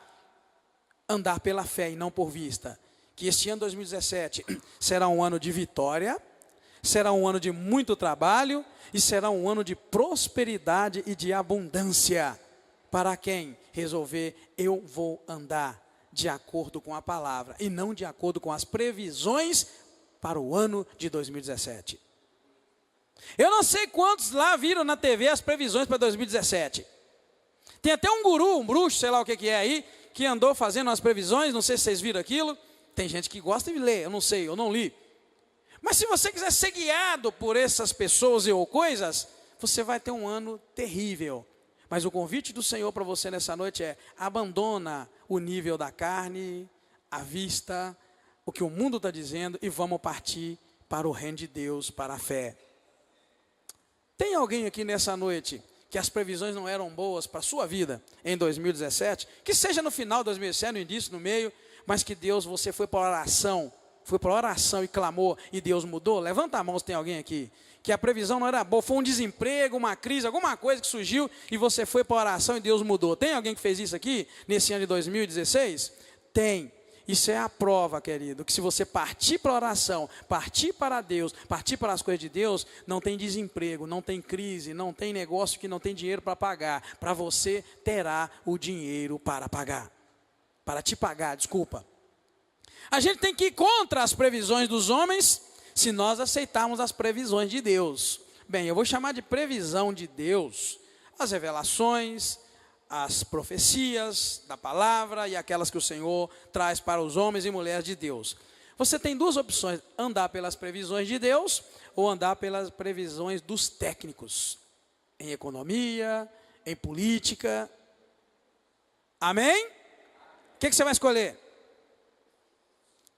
pela fé e não por vista. Que este ano 2017 será um ano de vitória, será um ano de muito trabalho e será um ano de prosperidade e de abundância. Para quem resolver, eu vou andar de acordo com a palavra e não de acordo com as previsões para o ano de 2017. Eu não sei quantos lá viram na TV as previsões para 2017. Tem até um guru, um bruxo, sei lá o que é aí, que andou fazendo as previsões, não sei se vocês viram aquilo. Tem gente que gosta de ler, eu não sei, eu não li. Mas se você quiser ser guiado por essas pessoas ou coisas, você vai ter um ano terrível. Mas o convite do Senhor para você nessa noite é: abandona o nível da carne, a vista, o que o mundo está dizendo, e vamos partir para o reino de Deus, para a fé. Tem alguém aqui nessa noite que as previsões não eram boas para a sua vida em 2017? Que seja no final de 2017, no início, no meio, mas que Deus, você foi para oração e clamou e Deus mudou? Levanta a mão se tem alguém aqui que a previsão não era boa, foi um desemprego, uma crise, alguma coisa que surgiu e você foi para oração e Deus mudou. Tem alguém que fez isso aqui nesse ano de 2016? Tem. Isso é a prova, querido, que se você partir para a oração, partir para Deus, partir para as coisas de Deus, não tem desemprego, não tem crise, não tem negócio que não tem dinheiro para pagar. Para você terá o dinheiro para pagar. Para te pagar, desculpa. A gente tem que ir contra as previsões dos homens, se nós aceitarmos as previsões de Deus. Bem, eu vou chamar de previsão de Deus as revelações, as profecias da palavra e aquelas que o Senhor traz para os homens e mulheres de Deus. Você tem duas opções: andar pelas previsões de Deus ou andar pelas previsões dos técnicos, em economia, em política. Amém? O que você vai escolher?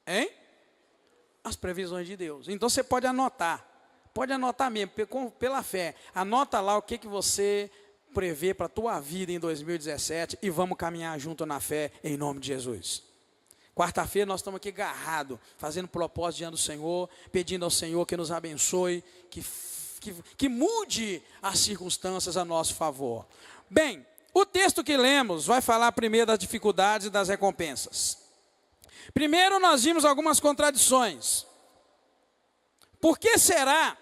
Hein? As previsões de Deus. Então você pode anotar mesmo, pela fé. Anota lá o que você prevê para a tua vida em 2017 e vamos caminhar junto na fé em nome de Jesus. Quarta-feira nós estamos aqui agarrados, fazendo propósito diante do Senhor, pedindo ao Senhor que nos abençoe, que mude as circunstâncias a nosso favor. Bem, O texto que lemos vai falar primeiro das dificuldades e das recompensas. Primeiro nós vimos algumas contradições. Por que será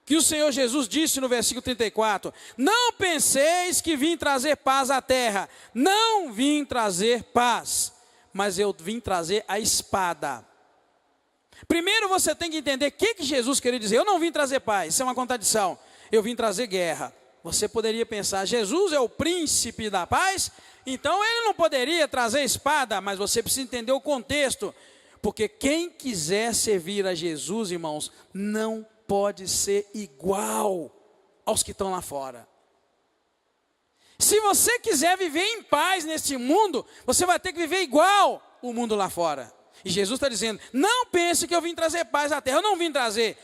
que o Senhor Jesus disse no versículo 34, não penseis que vim trazer paz à terra, não vim trazer paz, mas eu vim trazer a espada. Primeiro você tem que entender o que Jesus queria dizer, eu não vim trazer paz, isso é uma contradição, eu vim trazer guerra. Você poderia pensar, Jesus é o príncipe da paz, então ele não poderia trazer espada, mas você precisa entender o contexto, porque quem quiser servir a Jesus, irmãos, não pode ser igual aos que estão lá fora. Se você quiser viver em paz neste mundo, você vai ter que viver igual o mundo lá fora. E Jesus está dizendo, não pense que eu vim trazer paz à terra, eu não vim trazer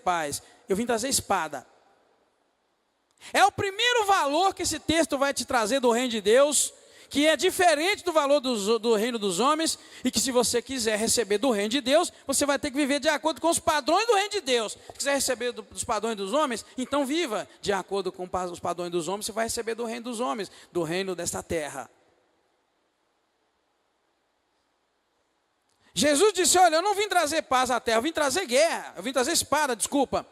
paz, eu vim trazer espada. É o primeiro valor que esse texto vai te trazer do reino de Deus, que é diferente do valor do reino dos homens, e que se você quiser receber do reino de Deus, você vai ter que viver de acordo com os padrões do reino de Deus. Se quiser receber dos padrões dos homens, então viva de acordo com os padrões dos homens, você vai receber do reino dos homens, do reino desta terra. Jesus disse, olha, eu não vim trazer paz à terra, eu vim trazer guerra, eu vim trazer espada, desculpa.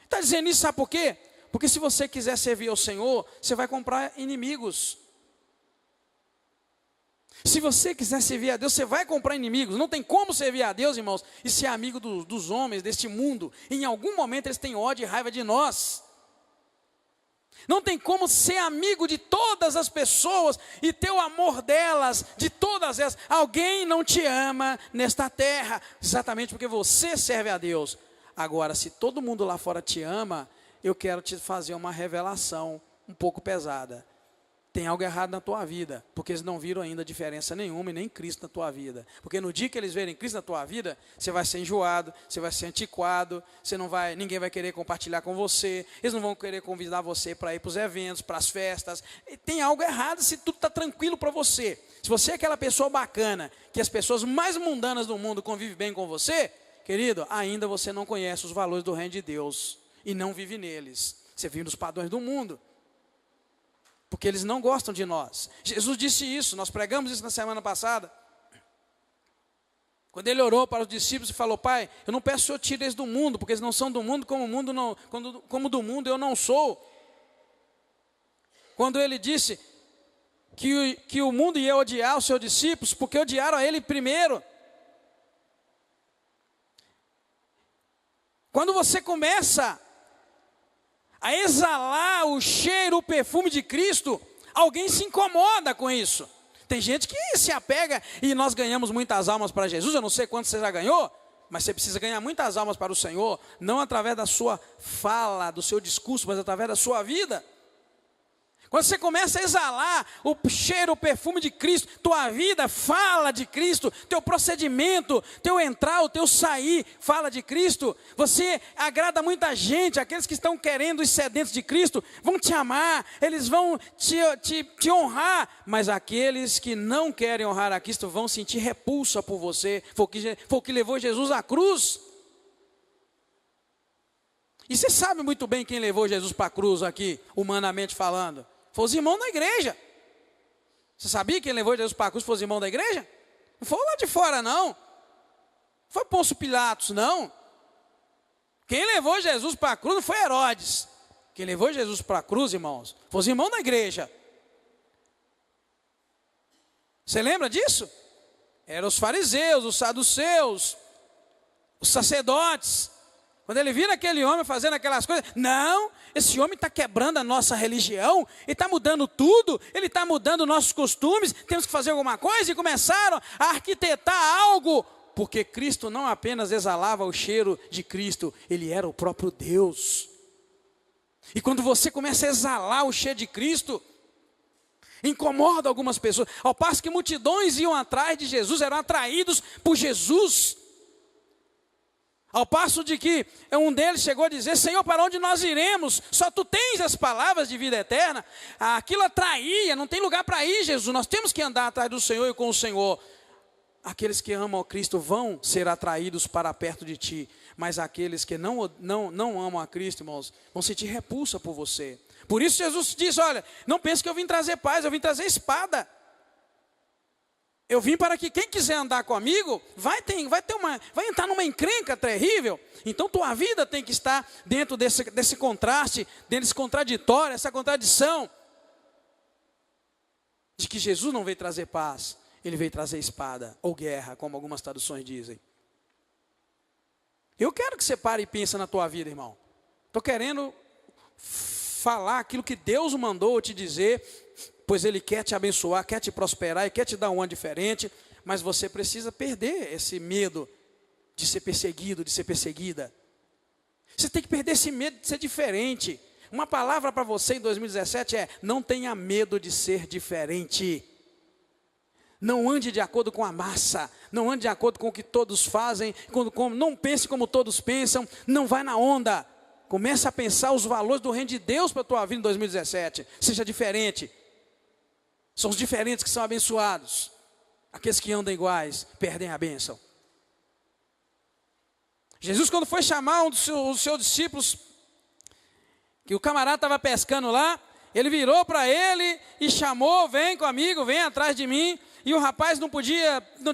Está dizendo isso, sabe por quê? Porque se você quiser servir ao Senhor, você vai comprar inimigos. Se você quiser servir a Deus, você vai comprar inimigos. Não tem como servir a Deus, irmãos, e ser amigo dos homens deste mundo. Em algum momento eles têm ódio e raiva de nós. Não tem como ser amigo de todas as pessoas e ter o amor delas, de todas elas. Alguém não te ama nesta terra, exatamente porque você serve a Deus. Agora, se todo mundo lá fora te ama, eu quero te fazer uma revelação um pouco pesada. Tem algo errado na tua vida, porque eles não viram ainda diferença nenhuma e nem Cristo na tua vida. Porque no dia que eles verem Cristo na tua vida, você vai ser enjoado, você vai ser antiquado, ninguém vai querer compartilhar com você, eles não vão querer convidar você para ir para os eventos, para as festas. E tem algo errado se tudo está tranquilo para você. Se você é aquela pessoa bacana, que as pessoas mais mundanas do mundo convivem bem com você, querido, ainda você não conhece os valores do reino de Deus e não vive neles. Você vive nos padrões do mundo. Porque eles não gostam de nós. Jesus disse isso, nós pregamos isso na semana passada. Quando ele orou para os discípulos e falou, Pai, eu não peço que o Senhor tire eles do mundo, porque eles não são do mundo, como do mundo eu não sou. Quando ele disse que o mundo ia odiar os seus discípulos, porque odiaram a ele primeiro. Quando você começa a exalar o cheiro, o perfume de Cristo, alguém se incomoda com isso. Tem gente que se apega, e nós ganhamos muitas almas para Jesus, eu não sei quanto você já ganhou, mas você precisa ganhar muitas almas para o Senhor, não através da sua fala, do seu discurso, mas através da sua vida. Quando você começa a exalar o cheiro, o perfume de Cristo, tua vida fala de Cristo, teu procedimento, teu entrar, o teu sair, fala de Cristo, você agrada muita gente, aqueles que estão querendo os sedentos de Cristo, vão te amar, eles vão te honrar, mas aqueles que não querem honrar a Cristo vão sentir repulsa por você, foi o que levou Jesus à cruz. E você sabe muito bem quem levou Jesus para a cruz aqui, humanamente falando. Foi os irmãos da igreja. Você sabia quem levou Jesus para a cruz foi os irmãos da igreja? Não foi lá de fora, não. Não foi Pôncio Pilatos, não. Quem levou Jesus para a cruz não foi Herodes. Quem levou Jesus para a cruz, irmãos, foi os irmãos da igreja. Você lembra disso? Eram os fariseus, os saduceus, os sacerdotes. Quando ele vira aquele homem fazendo aquelas coisas, não, esse homem está quebrando a nossa religião, ele está mudando tudo, ele está mudando nossos costumes, temos que fazer alguma coisa, e começaram a arquitetar algo, porque Cristo não apenas exalava o cheiro de Cristo, ele era o próprio Deus. E quando você começa a exalar o cheiro de Cristo, incomoda algumas pessoas, ao passo que multidões iam atrás de Jesus, eram atraídos por Jesus. Ao passo de que um deles chegou a dizer, Senhor, para onde nós iremos? Só Tu tens as palavras de vida eterna. Aquilo atraía, não tem lugar para ir, Jesus. Nós temos que andar atrás do Senhor e com o Senhor. Aqueles que amam a Cristo vão ser atraídos para perto de Ti. Mas aqueles que não amam a Cristo, irmãos, vão sentir repulsa por você. Por isso Jesus disse, olha, não pense que eu vim trazer paz, eu vim trazer espada. Eu vim para que quem quiser andar comigo, vai entrar numa encrenca terrível. Então tua vida tem que estar dentro desse contraste, dentro desse contraditório, essa contradição. De que Jesus não veio trazer paz, ele veio trazer espada ou guerra, como algumas traduções dizem. Eu quero que você pare e pense na tua vida, irmão. Estou querendo falar aquilo que Deus mandou te dizer, pois Ele quer te abençoar, quer te prosperar e quer te dar um ano diferente, mas você precisa perder esse medo de ser perseguido, de ser perseguida. Você tem que perder esse medo de ser diferente. Uma palavra para você em 2017 é: não tenha medo de ser diferente. Não ande de acordo com a massa, não ande de acordo com o que todos fazem, não pense como todos pensam, não vai na onda. Comece a pensar os valores do reino de Deus para a tua vida em 2017. Seja diferente. São os diferentes que são abençoados. Aqueles que andam iguais, perdem a bênção. Jesus, quando foi chamar um dos seus discípulos, que o camarada estava pescando lá, ele virou para ele e chamou: vem comigo, vem atrás de mim. E o rapaz não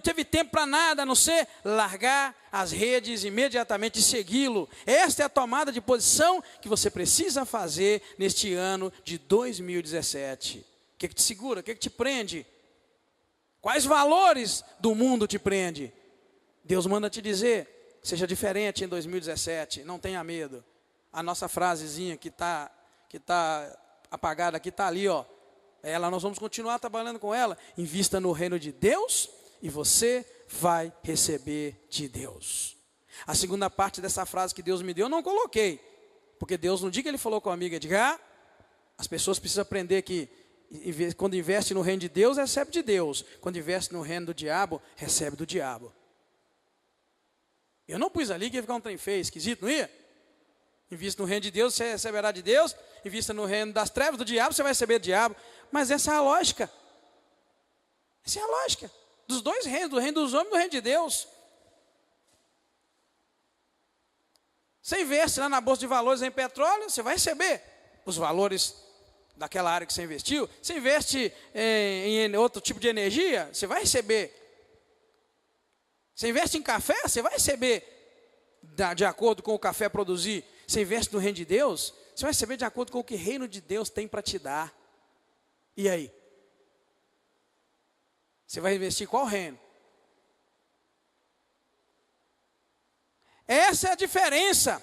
teve tempo para nada, a não ser largar as redes imediatamente e segui-lo. Esta é a tomada de posição que você precisa fazer neste ano de 2017. O que te segura? O que te prende? Quais valores do mundo te prende? Deus manda te dizer: seja diferente em 2017, não tenha medo. A nossa frasezinha que tá apagada aqui, está ali, ó. Nós vamos continuar trabalhando com ela. Invista no reino de Deus e você vai receber de Deus. A segunda parte dessa frase que Deus me deu, eu não coloquei. Porque Deus, no dia que Ele falou comigo, Edgar, as pessoas precisam aprender que quando investe no reino de Deus, recebe de Deus. Quando investe no reino do diabo, recebe do diabo. Eu não pus ali que ia ficar um trem feio, esquisito, não ia? Invista no reino de Deus, você receberá de Deus. Invista no reino das trevas, do diabo, você vai receber do diabo. Mas essa é a lógica. Essa é a lógica. Dos dois reinos, do reino dos homens e do reino de Deus. Você investe lá na bolsa de valores em petróleo, você vai receber os valores daquela área que você investiu. Você investe em outro tipo de energia, você vai receber. Você investe em café, você vai receber de acordo com o café produzir. Você investe no reino de Deus, você vai receber de acordo com o que o reino de Deus tem para te dar. E aí? Você vai investir em qual reino? Essa é a diferença.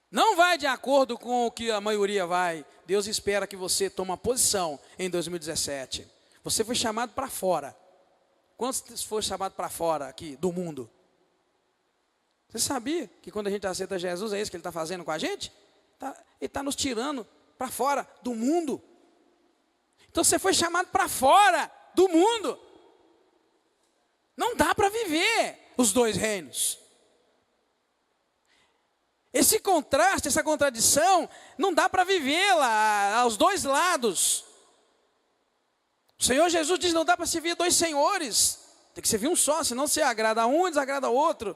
Não vai de acordo com o que a maioria vai. Deus espera que você tome uma posição em 2017. Você foi chamado para fora. Quantos foram chamados para fora aqui do mundo? Você sabia que quando a gente aceita Jesus, é isso que Ele está fazendo com a gente? Ele está nos tirando para fora do mundo. Então você foi chamado para fora do mundo. Não dá para viver os dois reinos. Esse contraste, essa contradição, não dá para vivê-la aos dois lados. O Senhor Jesus diz: não dá para servir dois senhores. Tem que servir um só, senão você agrada a um e desagrada ao outro.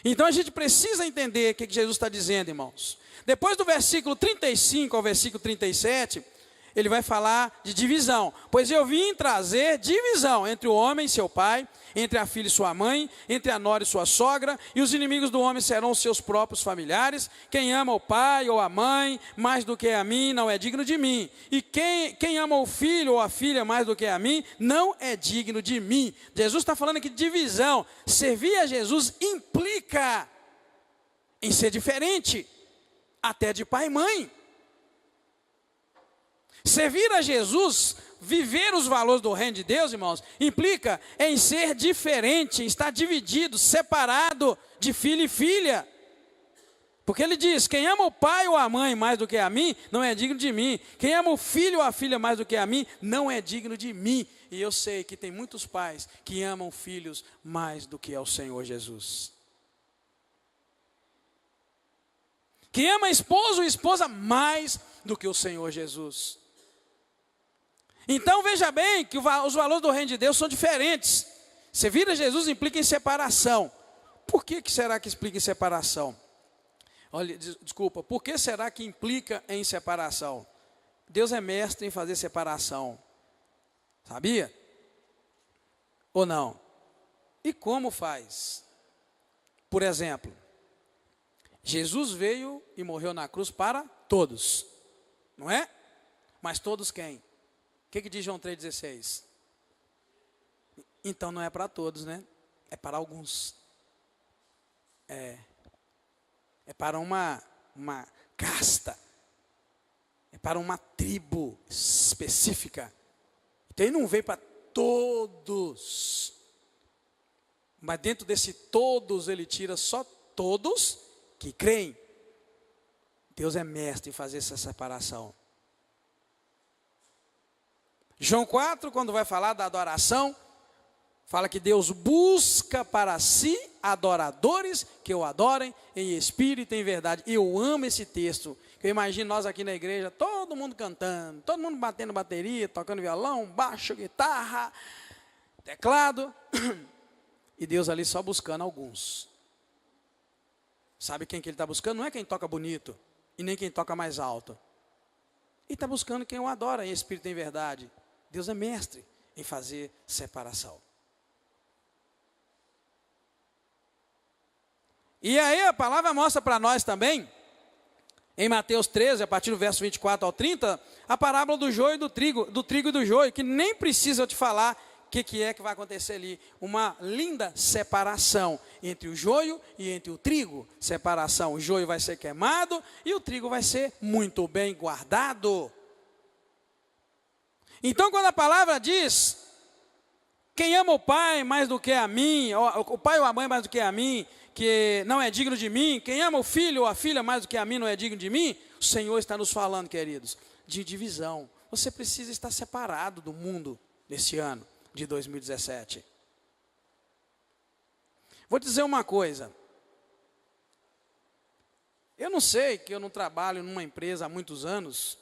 Então a gente precisa entender o que Jesus está dizendo, irmãos. Depois do versículo 35 ao versículo 37, ele vai falar de divisão. Pois eu vim trazer divisão entre o homem e seu pai, entre a filha e sua mãe, entre a nora e sua sogra, e os inimigos do homem serão os seus próprios familiares. Quem ama o pai ou a mãe mais do que a mim não é digno de mim. E quem ama o filho ou a filha mais do que a mim não é digno de mim. Jesus está falando aqui de divisão. Servir a Jesus implica em ser diferente, até de pai e mãe. Servir a Jesus, viver os valores do reino de Deus, irmãos, implica em ser diferente, em estar dividido, separado de filho e filha. Porque ele diz: quem ama o pai ou a mãe mais do que a mim, não é digno de mim. Quem ama o filho ou a filha mais do que a mim, não é digno de mim. E eu sei que tem muitos pais que amam filhos mais do que ao Senhor Jesus. Que ama esposo ou esposa mais do que o Senhor Jesus. Então veja bem que os valores do reino de Deus são diferentes. Servir a Jesus implica em separação. Por que será que implica em separação? Olha, desculpa, por que será que implica em separação? Deus é mestre em fazer separação. Sabia? Ou não? E como faz? Por exemplo, Jesus veio e morreu na cruz para todos, não é? Mas todos quem? O que diz João 3,16? Então não é para todos, né? É para alguns. É para uma casta. É para uma tribo específica. Então ele não veio para todos. Mas dentro desse todos, ele tira só todos que creem. Deus é mestre em fazer essa separação. João 4, quando vai falar da adoração, fala que Deus busca para si adoradores que o adorem em espírito e em verdade. Eu amo esse texto. Eu imagino nós aqui na igreja, todo mundo cantando, todo mundo batendo bateria, tocando violão, baixo, guitarra, teclado. E Deus ali só buscando alguns. Sabe quem que ele está buscando? Não é quem toca bonito e nem quem toca mais alto. Ele está buscando quem o adora em espírito e em verdade. Deus é mestre em fazer separação. E aí a palavra mostra para nós também, em Mateus 13, a partir do verso 24 ao 30, a parábola do joio e do trigo e do joio, que nem precisa eu te falar o que é que vai acontecer ali. Uma linda separação entre o joio e entre o trigo. Separação, o joio vai ser queimado e o trigo vai ser muito bem guardado. Então quando a palavra diz, quem ama o pai mais do que a mim, o pai ou a mãe mais do que a mim, que não é digno de mim, quem ama o filho ou a filha mais do que a mim não é digno de mim, o Senhor está nos falando, queridos, de divisão. Você precisa estar separado do mundo neste ano de 2017. Vou dizer uma coisa. Eu não sei, que eu não trabalho numa empresa há muitos anos,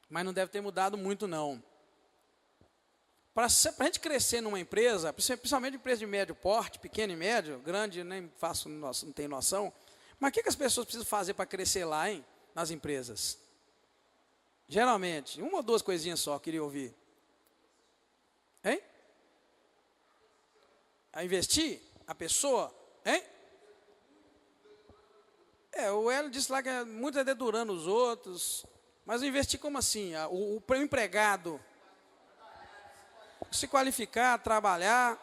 mas não deve ter mudado muito não. Para a gente crescer numa empresa, principalmente empresa de médio porte, pequeno e médio, grande, nem faço, não tenho noção. Mas o que as pessoas precisam fazer para crescer lá, hein? Nas empresas? Geralmente, uma ou duas coisinhas só, queria ouvir. Hein? A investir? A pessoa? Hein? O Hélio disse lá que muitos é dedurando os outros. Mas investir como assim? O empregado se qualificar, trabalhar.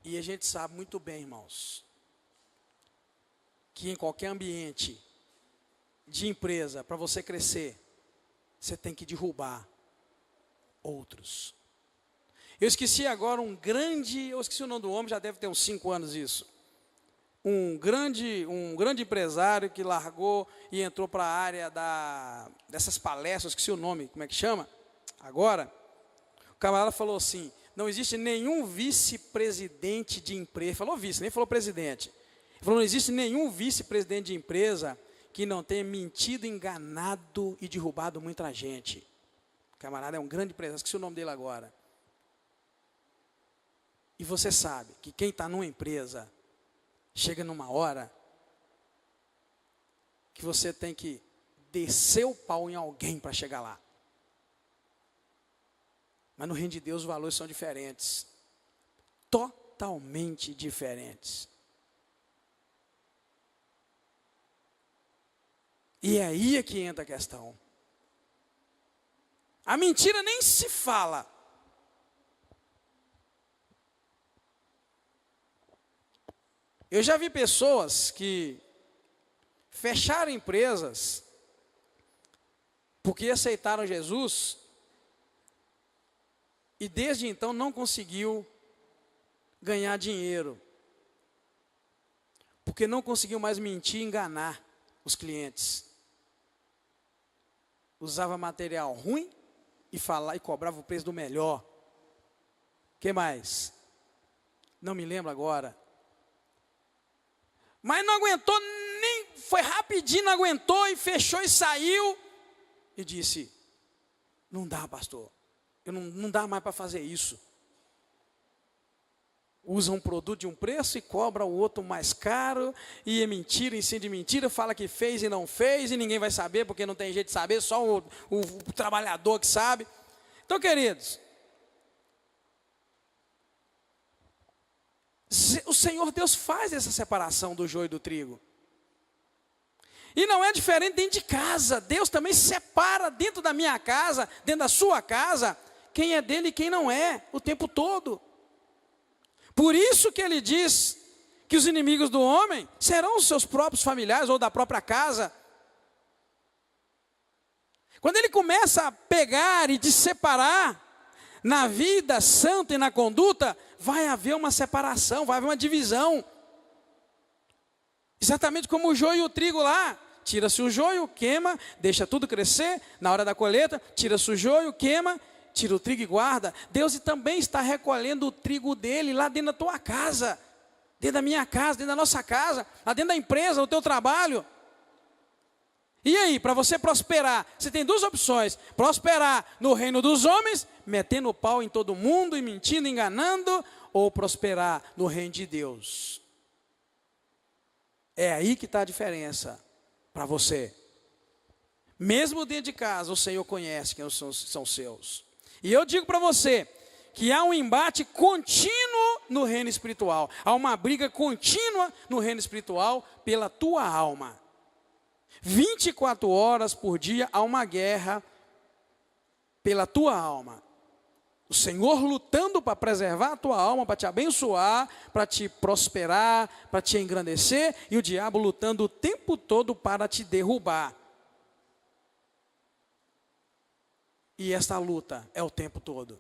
E a gente sabe muito bem, irmãos, que em qualquer ambiente de empresa, para você crescer, você tem que derrubar outros. Eu esqueci agora eu esqueci o nome do homem, já deve ter uns 5 anos isso. Um grande empresário que largou e entrou para a área dessas palestras, esqueci o nome, como é que chama? Agora, o camarada falou assim, não existe nenhum vice-presidente de empresa, ele falou vice, nem falou presidente. Ele falou, não existe nenhum vice-presidente de empresa que não tenha mentido, enganado e derrubado muita gente. O camarada é um grande empresário, esqueci o nome dele agora. E você sabe que quem está numa empresa, chega numa hora que você tem que descer o pau em alguém para chegar lá. Mas no reino de Deus os valores são diferentes. Totalmente diferentes. E é aí que entra a questão. A mentira nem se fala. Eu já vi pessoas que fecharam empresas porque aceitaram Jesus e desde então não conseguiu ganhar dinheiro. Porque não conseguiu mais mentir e enganar os clientes. Usava material ruim e cobrava o preço do melhor. O que mais? Não me lembro agora. Mas não aguentou, foi rapidinho, não aguentou e fechou e saiu. E disse, não dá, pastor, não dá mais para fazer isso. usa um produto de um preço e cobra o outro mais caro, e é mentira em cima de mentira, fala que fez e não fez, e ninguém vai saber, porque não tem jeito de saber, só o trabalhador que sabe. Então, queridos, o Senhor Deus faz essa separação do joio e do trigo. E não é diferente dentro de casa. Deus também separa dentro da minha casa, dentro da sua casa, quem é dele e quem não é, o tempo todo. Por isso que ele diz que os inimigos do homem serão os seus próprios familiares ou da própria casa. Quando ele começa a pegar e de separar na vida santa e na conduta, vai haver uma separação, vai haver uma divisão. Exatamente como o joio e o trigo lá. Tira-se o joio, queima, deixa tudo crescer. Na hora da colheita, tira-se o joio, queima, tira o trigo e guarda. Deus também está recolhendo o trigo dele lá dentro da tua casa, dentro da minha casa, dentro da nossa casa, lá dentro da empresa, no teu trabalho. E aí, para você prosperar, você tem duas opções: prosperar no reino dos homens, metendo o pau em todo mundo e mentindo, enganando, ou prosperar no reino de Deus. É aí que está a diferença para você. Mesmo dentro de casa, o Senhor conhece quem são seus. E eu digo para você que há um embate contínuo no reino espiritual. Há uma briga contínua no reino espiritual pela tua alma. 24 horas por dia há uma guerra pela tua alma. O Senhor lutando para preservar a tua alma, para te abençoar, para te prosperar, para te engrandecer, e o diabo lutando o tempo todo para te derrubar. E esta luta é o tempo todo.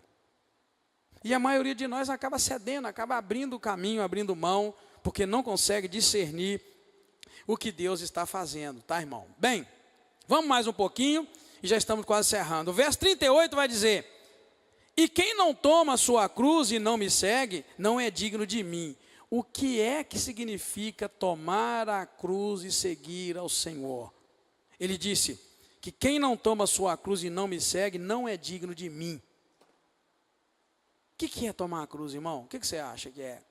E a maioria de nós acaba cedendo, acaba abrindo o caminho, abrindo mão, porque não consegue discernir o que Deus está fazendo, tá, irmão? Bem, vamos mais um pouquinho e já estamos quase encerrando. O verso 38 vai dizer: e quem não toma a sua cruz e não me segue, não é digno de mim. O que é que significa tomar a cruz e seguir ao Senhor? Ele disse que quem não toma a sua cruz e não me segue, não é digno de mim. O que é tomar a cruz, irmão? O que você acha que é?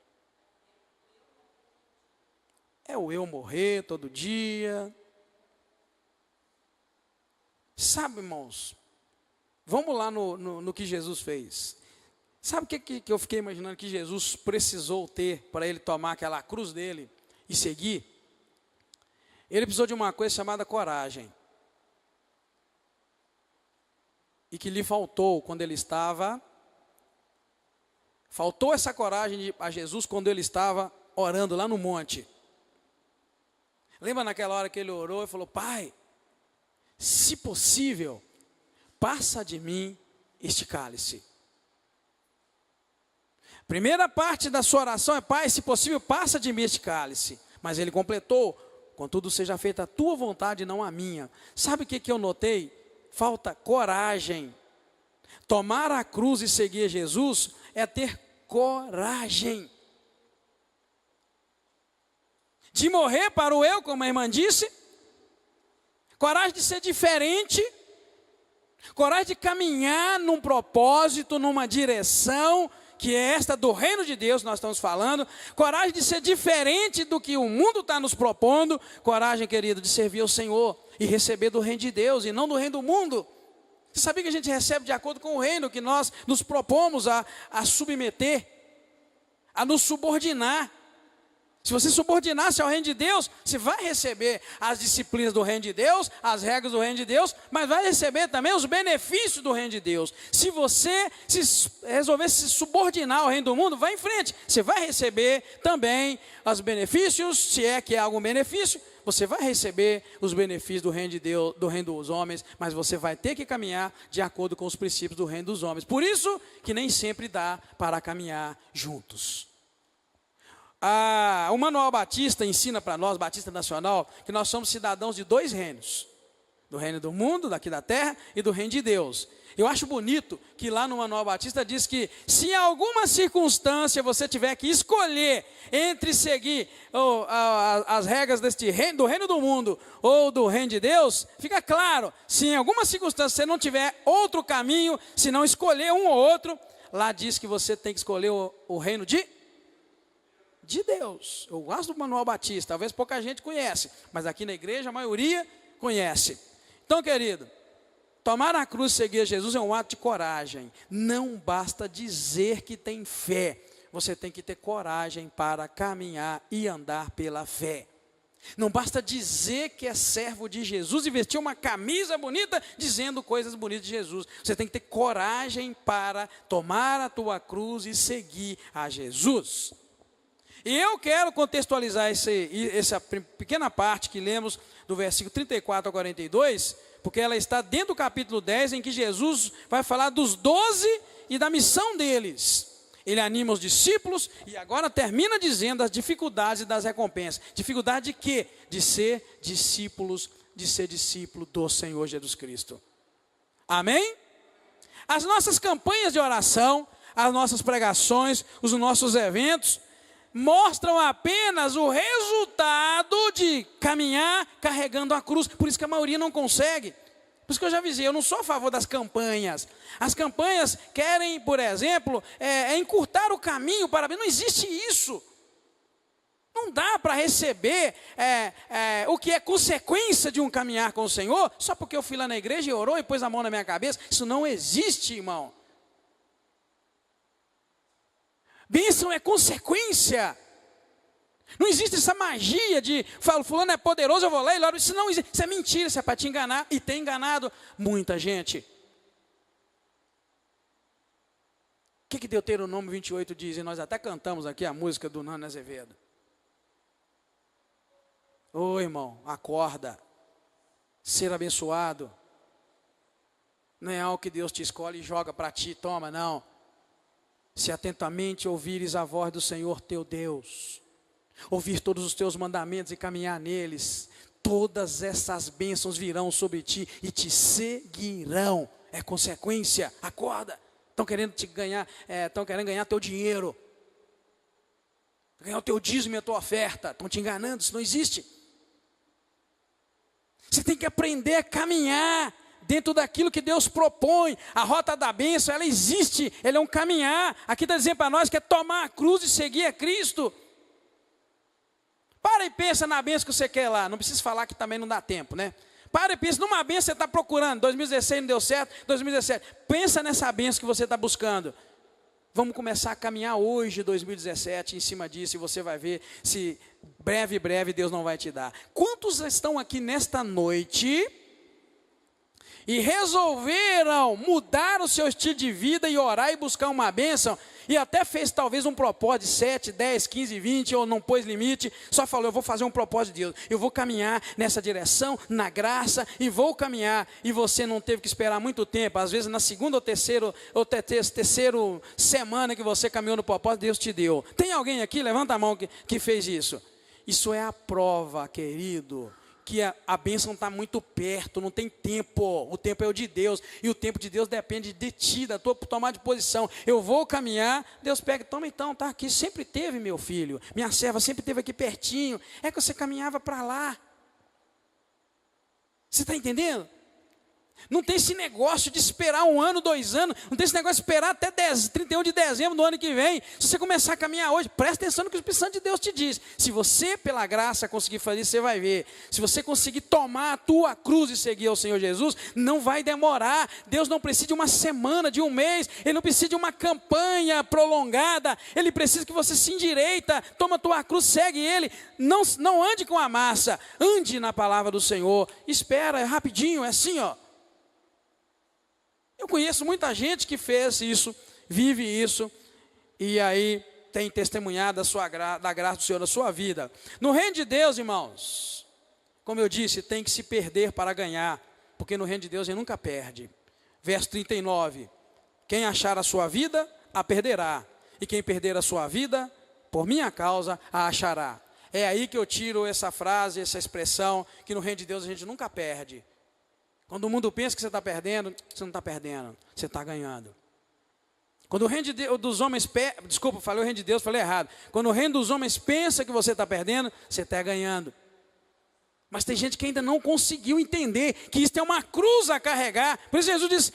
É o eu morrer todo dia. Sabe, irmãos, vamos lá no que Jesus fez. Sabe o que eu fiquei imaginando que Jesus precisou ter para ele tomar aquela cruz dele e seguir? Ele precisou de uma coisa chamada coragem. E que lhe faltou quando ele estava... Faltou essa coragem a Jesus quando ele estava orando lá no monte. Lembra naquela hora que ele orou e falou: Pai, se possível, passa de mim este cálice. Primeira parte da sua oração é: Pai, se possível, passa de mim este cálice. Mas ele completou: contudo seja feita a tua vontade, não a minha. Sabe o que eu notei? Falta coragem. Tomar a cruz e seguir Jesus é ter coragem de morrer para o eu, como a irmã disse, coragem de ser diferente, coragem de caminhar num propósito, numa direção, que é esta do reino de Deus, nós estamos falando, coragem de ser diferente do que o mundo está nos propondo, coragem, querido, de servir ao Senhor e receber do reino de Deus e não do reino do mundo. Você sabia que a gente recebe de acordo com o reino que nós nos propomos a submeter, a nos subordinar? Se você subordinar-se ao reino de Deus, você vai receber as disciplinas do reino de Deus, as regras do reino de Deus, mas vai receber também os benefícios do reino de Deus. Se você resolver se subordinar ao reino do mundo, vai em frente. Você vai receber também os benefícios, se é que há algum benefício, você vai receber os benefícios do reino de Deus, do reino dos homens, mas você vai ter que caminhar de acordo com os princípios do reino dos homens. Por isso que nem sempre dá para caminhar juntos. O Manuel Batista ensina para nós, Batista Nacional, que nós somos cidadãos de dois reinos. Do reino do mundo, daqui da terra, e do reino de Deus. Eu acho bonito que lá no Manuel Batista diz que se em alguma circunstância você tiver que escolher entre seguir as regras deste reino, do reino do mundo ou do reino de Deus, fica claro, se em alguma circunstância você não tiver outro caminho, se não escolher um ou outro, lá diz que você tem que escolher o reino de de Deus. Eu gosto do Manuel Batista, talvez pouca gente conhece, mas aqui na igreja a maioria conhece. Então, querido, tomar a cruz e seguir Jesus é um ato de coragem. Não basta dizer que tem fé, você tem que ter coragem para caminhar e andar pela fé. Não basta dizer que é servo de Jesus e vestir uma camisa bonita dizendo coisas bonitas de Jesus. Você tem que ter coragem para tomar a tua cruz e seguir a Jesus. E eu quero contextualizar essa pequena parte que lemos do versículo 34 ao 42, porque ela está dentro do capítulo 10, em que Jesus vai falar dos 12 e da missão deles. Ele anima os discípulos e agora termina dizendo as dificuldades e das recompensas. Dificuldade de quê? De ser discípulos, de ser discípulo do Senhor Jesus Cristo. Amém? As nossas campanhas de oração, as nossas pregações, os nossos eventos, mostram apenas o resultado de caminhar carregando a cruz. Por isso que a maioria não consegue. Por isso que eu já avisei, eu não sou a favor das campanhas. As campanhas querem, por exemplo, encurtar o caminho para... Não existe isso. Não dá para receber o que é consequência de um caminhar com o Senhor, só porque eu fui lá na igreja e orou e pôs a mão na minha cabeça. Isso não existe, irmão. Bênção é consequência. Não existe essa magia de, fulano é poderoso, eu vou lá e oro. Isso não existe, isso é mentira, isso é para te enganar, e tem enganado muita gente. O que Deuteronômio 28 diz? E nós até cantamos aqui a música do Nano Azevedo. Ô irmão, acorda. Ser abençoado não é algo que Deus te escolhe e joga para ti, toma, não. Se atentamente ouvires a voz do Senhor teu Deus, ouvir todos os teus mandamentos e caminhar neles, todas essas bênçãos virão sobre ti e te seguirão. É consequência, acorda. Estão querendo te ganhar, estão querendo ganhar teu dinheiro, ganhar o teu dízimo e a tua oferta. Estão te enganando, isso não existe. Você tem que aprender a caminhar dentro daquilo que Deus propõe. A rota da bênção, ela existe, ela é um caminhar. Aqui está dizendo para nós que é tomar a cruz e seguir a Cristo. Para e pensa na bênção que você quer lá. Não precisa falar que também não dá tempo, né? Para e pensa numa bênção que você está procurando. 2016 não deu certo, 2017. Pensa nessa bênção que você está buscando. Vamos começar a caminhar hoje, 2017, em cima disso, e você vai ver se breve Deus não vai te dar. Quantos estão aqui nesta noite e resolveram mudar o seu estilo de vida e orar e buscar uma bênção, e até fez talvez um propósito de 7, 10, 15, 20, ou não pôs limite, só falou, eu vou fazer um propósito de Deus, eu vou caminhar nessa direção, na graça, e vou caminhar, e você não teve que esperar muito tempo, às vezes na segunda ou terceira semana que você caminhou no propósito, Deus te deu. Tem alguém aqui, levanta a mão, que fez isso? Isso é a prova, querido, que a bênção está muito perto, não tem tempo, o tempo é o de Deus, e o tempo de Deus depende de ti, da tua tomada de posição. Eu vou caminhar, Deus pega, toma então, está aqui, sempre teve meu filho, minha serva sempre teve aqui pertinho, é que você caminhava para lá. Você está entendendo? Não tem esse negócio de esperar 1 ano, 2 anos, não tem esse negócio de esperar até 31 de dezembro do ano que vem. Se você começar a caminhar hoje, presta atenção no que o Espírito Santo de Deus te diz. Se você, pela graça, conseguir fazer isso, você vai ver. Se você conseguir tomar a tua cruz e seguir ao Senhor Jesus, não vai demorar. Deus não precisa de uma semana, de um mês, Ele não precisa de uma campanha prolongada, Ele precisa que você se endireita, toma a tua cruz, segue Ele. Não ande com a massa, ande na palavra do Senhor. Espera, é rapidinho, é assim, ó. Eu conheço muita gente que fez isso, vive isso, e aí tem testemunhado da graça do Senhor na sua vida. No reino de Deus, irmãos, como eu disse, tem que se perder para ganhar, porque no reino de Deus ele nunca perde. Verso 39, quem achar a sua vida, a perderá, e quem perder a sua vida, por minha causa, a achará. É aí que eu tiro essa frase, essa expressão, que no reino de Deus a gente nunca perde. Quando o mundo pensa que você está perdendo, você não está perdendo, você está ganhando. Quando o reino dos homens, desculpa, falei o reino de Deus, falei errado. Quando o reino dos homens pensa que você está perdendo, você está ganhando. Mas tem gente que ainda não conseguiu entender que isso é uma cruz a carregar. Por isso Jesus diz,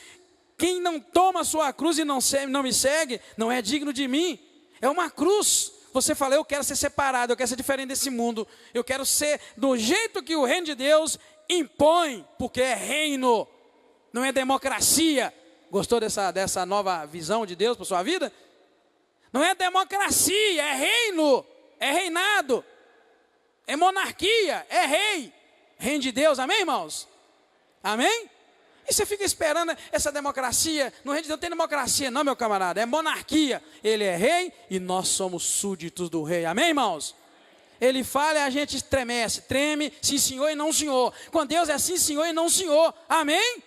quem não toma a sua cruz e não me segue, não é digno de mim. É uma cruz. você fala, eu quero ser separado, eu quero ser diferente desse mundo, eu quero ser do jeito que o reino de Deus impõe, porque é reino, não é democracia. Gostou dessa nova visão de Deus para a sua vida? Não é democracia, é reino, é reinado, é monarquia, é rei. Reino de Deus, amém, irmãos? Amém? E você fica esperando essa democracia. No reino de Deus não tem democracia não, meu camarada, é monarquia. Ele é rei e nós somos súditos do rei, amém, irmãos? Ele fala e a gente estremece, treme, sim senhor e não senhor. Com Deus é sim senhor e não senhor, amém?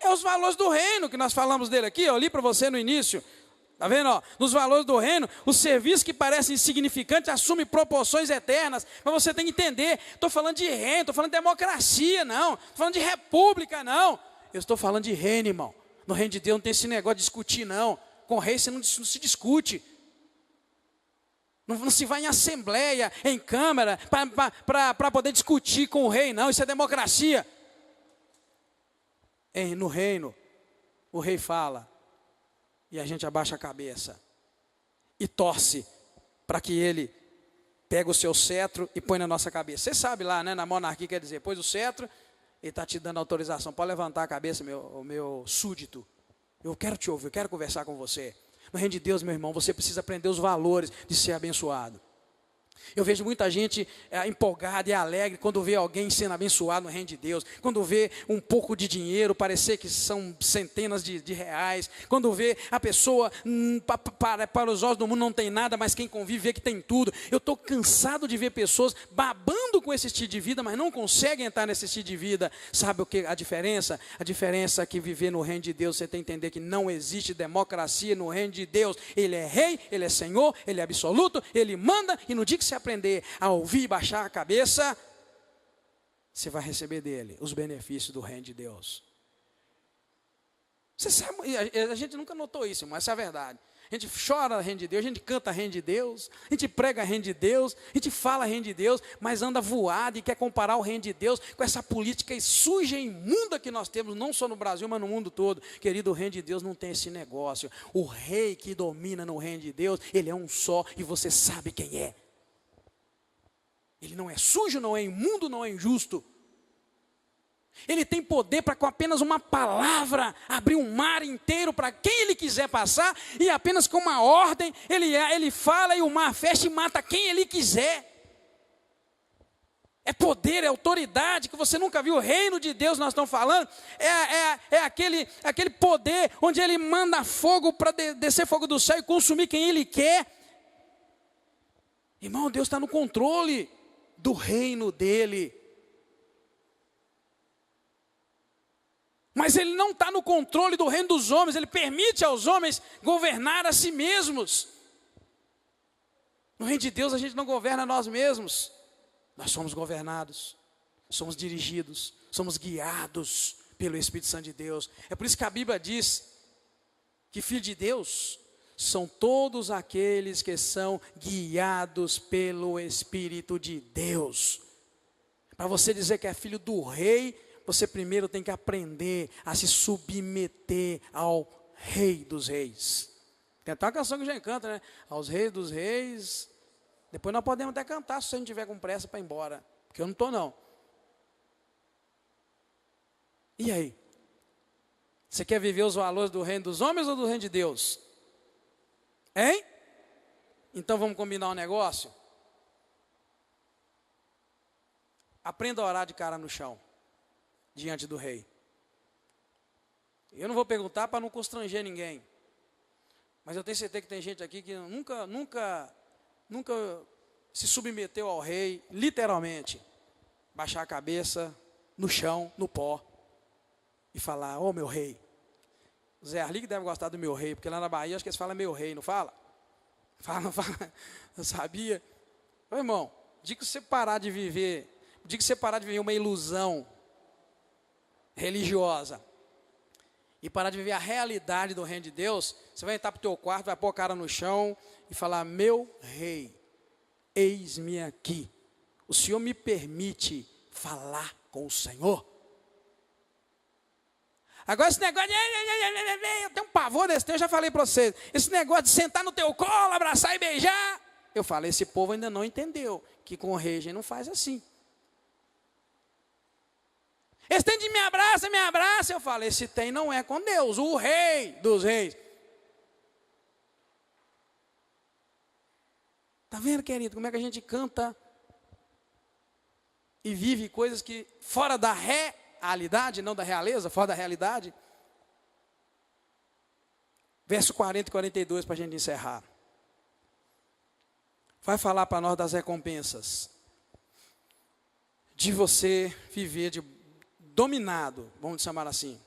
É os valores do reino que nós falamos dele aqui, eu li para você no início. Está vendo? Ó, nos valores do reino, o serviço que parece insignificante assume proporções eternas. Mas você tem que entender, estou falando de reino, estou falando de democracia, não. Estou falando de república, não. Eu estou falando de reino, irmão. No reino de Deus não tem esse negócio de discutir, não. Com o rei você não se discute. Não se vai em assembleia, em câmara, para poder discutir com o rei, não. Isso é democracia. No reino, o rei fala. E a gente abaixa a cabeça e torce para que ele pegue o seu cetro e põe na nossa cabeça. Você sabe lá, né, na monarquia quer dizer, pôs o cetro, ele está te dando autorização. Pode levantar a cabeça, meu súdito. Eu quero te ouvir, eu quero conversar com você. No reino de Deus, meu irmão, você precisa aprender os valores de ser abençoado. Eu vejo muita gente empolgada e alegre quando vê alguém sendo abençoado no reino de Deus, quando vê um pouco de dinheiro, parecer que são centenas de reais, quando vê a pessoa, para os olhos do mundo não tem nada, mas quem convive vê que tem tudo. Eu estou cansado de ver pessoas babando com esse estilo de vida, mas não conseguem entrar nesse estilo de vida. Sabe o que a diferença? A diferença é que viver no reino de Deus, você tem que entender que não existe democracia no reino de Deus. Ele é rei, ele é senhor, ele é absoluto, ele manda, e no dia que você aprender a ouvir e baixar a cabeça, você vai receber dele os benefícios do reino de Deus. Você sabe, a gente nunca notou isso, mas essa é a verdade. A gente chora a reino de Deus, a gente canta a reino de Deus, a gente prega a reino de Deus, a gente fala a reino de Deus, mas anda voado e quer comparar o reino de Deus com essa política suja e imunda que nós temos, não só no Brasil, mas no mundo todo. Querido, o reino de Deus não tem esse negócio. O rei que domina no reino de Deus, ele é um só e você sabe quem é. Ele não é sujo, não é imundo, não é injusto. Ele tem poder para com apenas uma palavra abrir um mar inteiro para quem ele quiser passar, e apenas com uma ordem ele fala e o mar fecha e mata quem ele quiser. É poder, é autoridade que você nunca viu. O reino de Deus nós estamos falando, é aquele poder onde ele manda fogo para descer fogo do céu e consumir quem ele quer. Irmão, Deus está no controle do reino dele. Mas ele não está no controle do reino dos homens, ele permite aos homens governar a si mesmos. No reino de Deus a gente não governa nós mesmos, nós somos governados, somos dirigidos, somos guiados pelo Espírito Santo de Deus. É por isso que a Bíblia diz que filho de Deus são todos aqueles que são guiados pelo Espírito de Deus. Para você dizer que é filho do rei, você primeiro tem que aprender a se submeter ao Rei dos Reis. Tem até uma canção que a gente canta, né? Aos reis dos reis. Depois nós podemos até cantar se a gente tiver com pressa para ir embora. Porque eu não estou não. E aí? Você quer viver os valores do reino dos homens ou do reino de Deus? Hein? Então vamos combinar um negócio? Aprenda a orar de cara no chão, diante do rei. Eu não vou perguntar para não constranger ninguém, mas eu tenho certeza que tem gente aqui que nunca se submeteu ao rei, literalmente, baixar a cabeça no chão, no pó, e falar, ô meu rei. O Zé Arli que deve gostar do meu rei, porque lá na Bahia acho que eles falam meu rei, não fala? Fala, eu sabia. Ô irmão, diga que você parar de viver uma ilusão religiosa e parar de viver a realidade do reino de Deus, você vai entrar para o teu quarto, vai pôr a cara no chão e falar, meu rei, eis-me aqui, o Senhor me permite falar com o Senhor? Agora esse negócio eu tenho um pavor desse, eu já falei para vocês, esse negócio de sentar no teu colo, abraçar e beijar, Eu falo, esse povo ainda não entendeu que com o rei a gente não faz assim. Esse tem de me abraça. Eu falo, esse tem não é com Deus, o rei dos reis. Está vendo, querido, como é que a gente canta e vive coisas que fora da realidade, não da realeza, fora da realidade? Verso 40 e 42 para a gente encerrar. Vai falar para nós das recompensas. De você viver dominado, vamos chamar assim,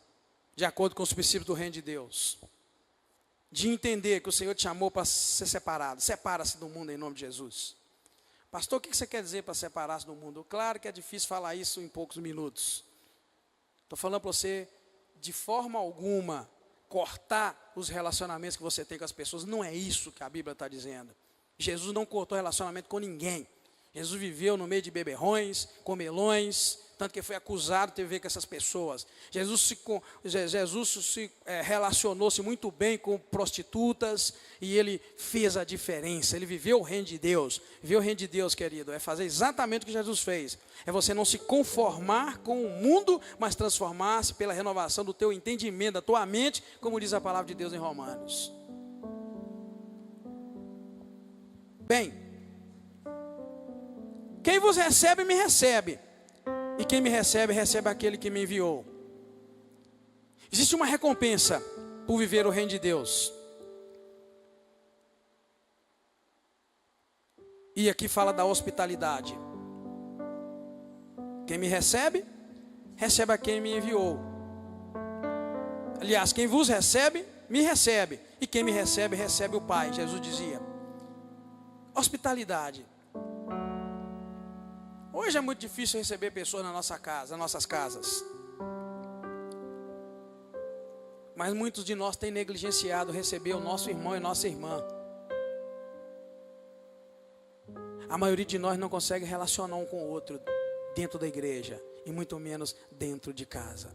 de acordo com os princípios do reino de Deus. De entender que o Senhor te chamou para ser separado. Separa-se do mundo em nome de Jesus. Pastor, o que você quer dizer para separar-se do mundo? Claro que é difícil falar isso em poucos minutos. Estou falando para você, de forma alguma, cortar os relacionamentos que você tem com as pessoas. Não é isso que a Bíblia está dizendo. Jesus não cortou relacionamento com ninguém. Jesus viveu no meio de beberrões, comelões, tanto que foi acusado de ter a ver com essas pessoas. Jesus se relacionou-se muito bem com prostitutas e ele fez a diferença. Ele viveu o reino de Deus. Viver o reino de Deus, querido, é fazer exatamente o que Jesus fez. É você não se conformar com o mundo, mas transformar-se pela renovação do teu entendimento, da tua mente, como diz a palavra de Deus em Romanos. Bem, quem vos recebe, me recebe. E quem me recebe, recebe aquele que me enviou. Existe uma recompensa por viver o reino de Deus. E aqui fala da hospitalidade. Quem me recebe, recebe a quem me enviou. Aliás, quem vos recebe, me recebe. E quem me recebe, recebe o Pai. Jesus dizia. Hospitalidade. Hoje é muito difícil receber pessoas na nossa casa, nas nossas casas. Mas muitos de nós têm negligenciado receber o nosso irmão e nossa irmã. A maioria de nós não consegue relacionar um com o outro dentro da igreja, e muito menos dentro de casa.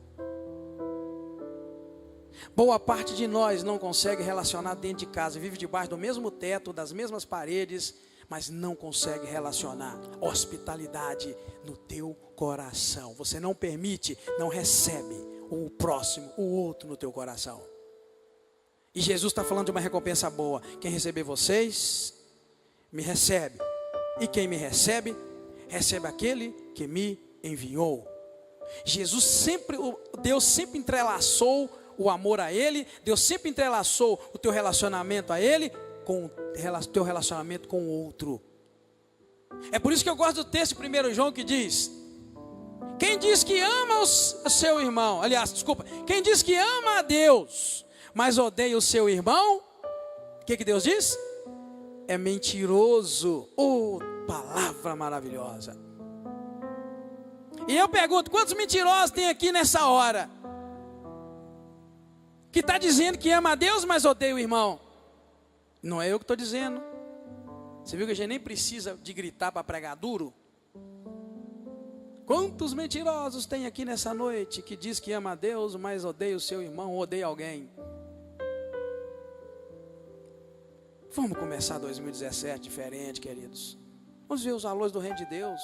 Boa parte de nós não consegue relacionar dentro de casa, vive debaixo do mesmo teto, das mesmas paredes, mas não consegue relacionar. Hospitalidade no teu coração. Você não permite, não recebe o próximo, o outro no teu coração. E Jesus está falando de uma recompensa boa. Quem receber vocês, me recebe. E quem me recebe, recebe aquele que me enviou. Deus sempre entrelaçou o amor a Ele. Deus sempre entrelaçou o teu relacionamento a Ele com o teu relacionamento com o outro. É por isso que eu gosto do texto de 1 João que diz: quem diz que ama o seu irmão, quem diz que ama a Deus, mas odeia o seu irmão, o que Deus diz? É mentiroso. Oh, palavra maravilhosa. E eu pergunto, quantos mentirosos tem aqui nessa hora? Que está dizendo que ama a Deus, mas odeia o irmão. Não é eu que estou dizendo. Você viu que a gente nem precisa de gritar para pregar duro? Quantos mentirosos tem aqui nessa noite que diz que ama a Deus, mas odeia o seu irmão, ou odeia alguém? Vamos começar 2017 diferente, queridos. Vamos ver os valores do reino de Deus.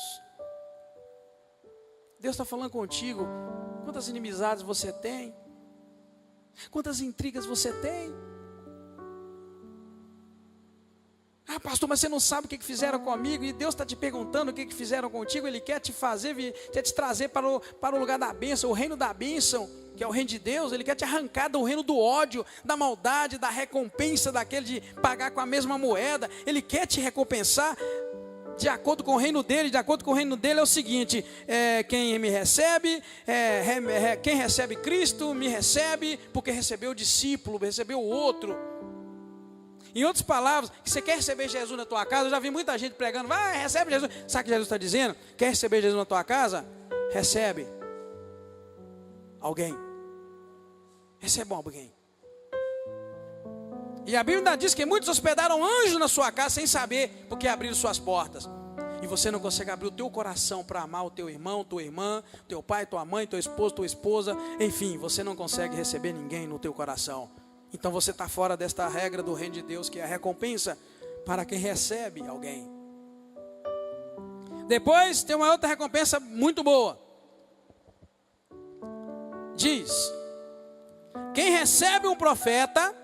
Deus está falando contigo. Quantas inimizades você tem? Quantas intrigas você tem? Ah, pastor, mas você não sabe o que fizeram comigo. E Deus está te perguntando o que fizeram contigo. Ele quer te fazer, quer te trazer para o lugar da bênção, o reino da bênção, que é o reino de Deus. Ele quer te arrancar do reino do ódio, da maldade, da recompensa daquele de pagar com a mesma moeda. Ele quer te recompensar de acordo com o reino dele. De acordo com o reino dele é o seguinte: quem me recebe, quem recebe Cristo, me recebe, porque recebeu o discípulo, recebeu o outro. Em outras palavras, que você quer receber Jesus na tua casa. Eu já vi muita gente pregando, vai, recebe Jesus. Sabe o que Jesus está dizendo? Quer receber Jesus na tua casa? Recebe alguém. Recebe alguém. E a Bíblia ainda diz que muitos hospedaram anjos na sua casa sem saber porque abriram suas portas. E você não consegue abrir o teu coração para amar o teu irmão, tua irmã, teu pai, tua mãe, teu esposo, tua esposa. Enfim, você não consegue receber ninguém no teu coração. Então você está fora desta regra do reino de Deus, que é a recompensa para quem recebe alguém. Depois tem uma outra recompensa muito boa. Diz: quem recebe um profeta,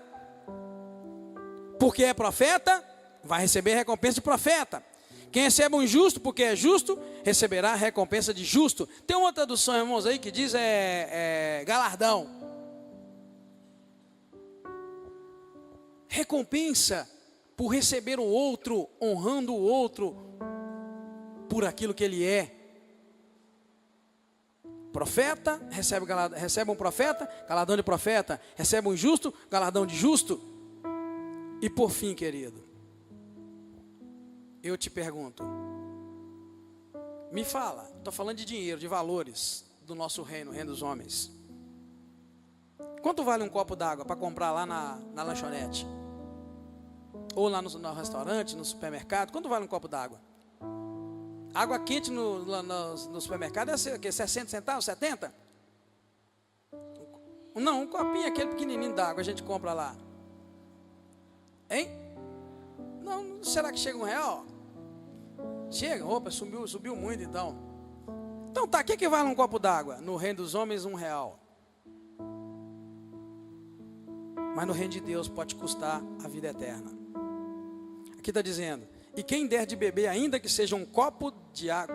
porque é profeta, vai receber recompensa de profeta. Quem recebe um justo, porque é justo, receberá recompensa de justo. Tem uma tradução, irmãos, aí que diz galardão. Recompensa por receber o outro, honrando o outro por aquilo que ele é. Profeta, recebe um profeta, galardão de profeta. Recebe um justo, galardão de justo. E por fim, querido, eu te pergunto, me fala, estou falando de dinheiro, de valores do nosso reino, o reino dos homens. Quanto vale um copo d'água para comprar lá na lanchonete? Ou lá no restaurante, no supermercado? Quanto vale um copo d'água? Água quente no supermercado é o quê? 60 centavos, 70? Não, um copinho, aquele pequenininho d'água a gente compra lá. Hein? Não, será que chega R$1? Chega, opa, subiu muito então. Então tá, o que vale um copo d'água? No reino dos homens, R$1. Mas no reino de Deus pode custar a vida eterna. Aqui está dizendo: e quem der de beber, ainda que seja um copo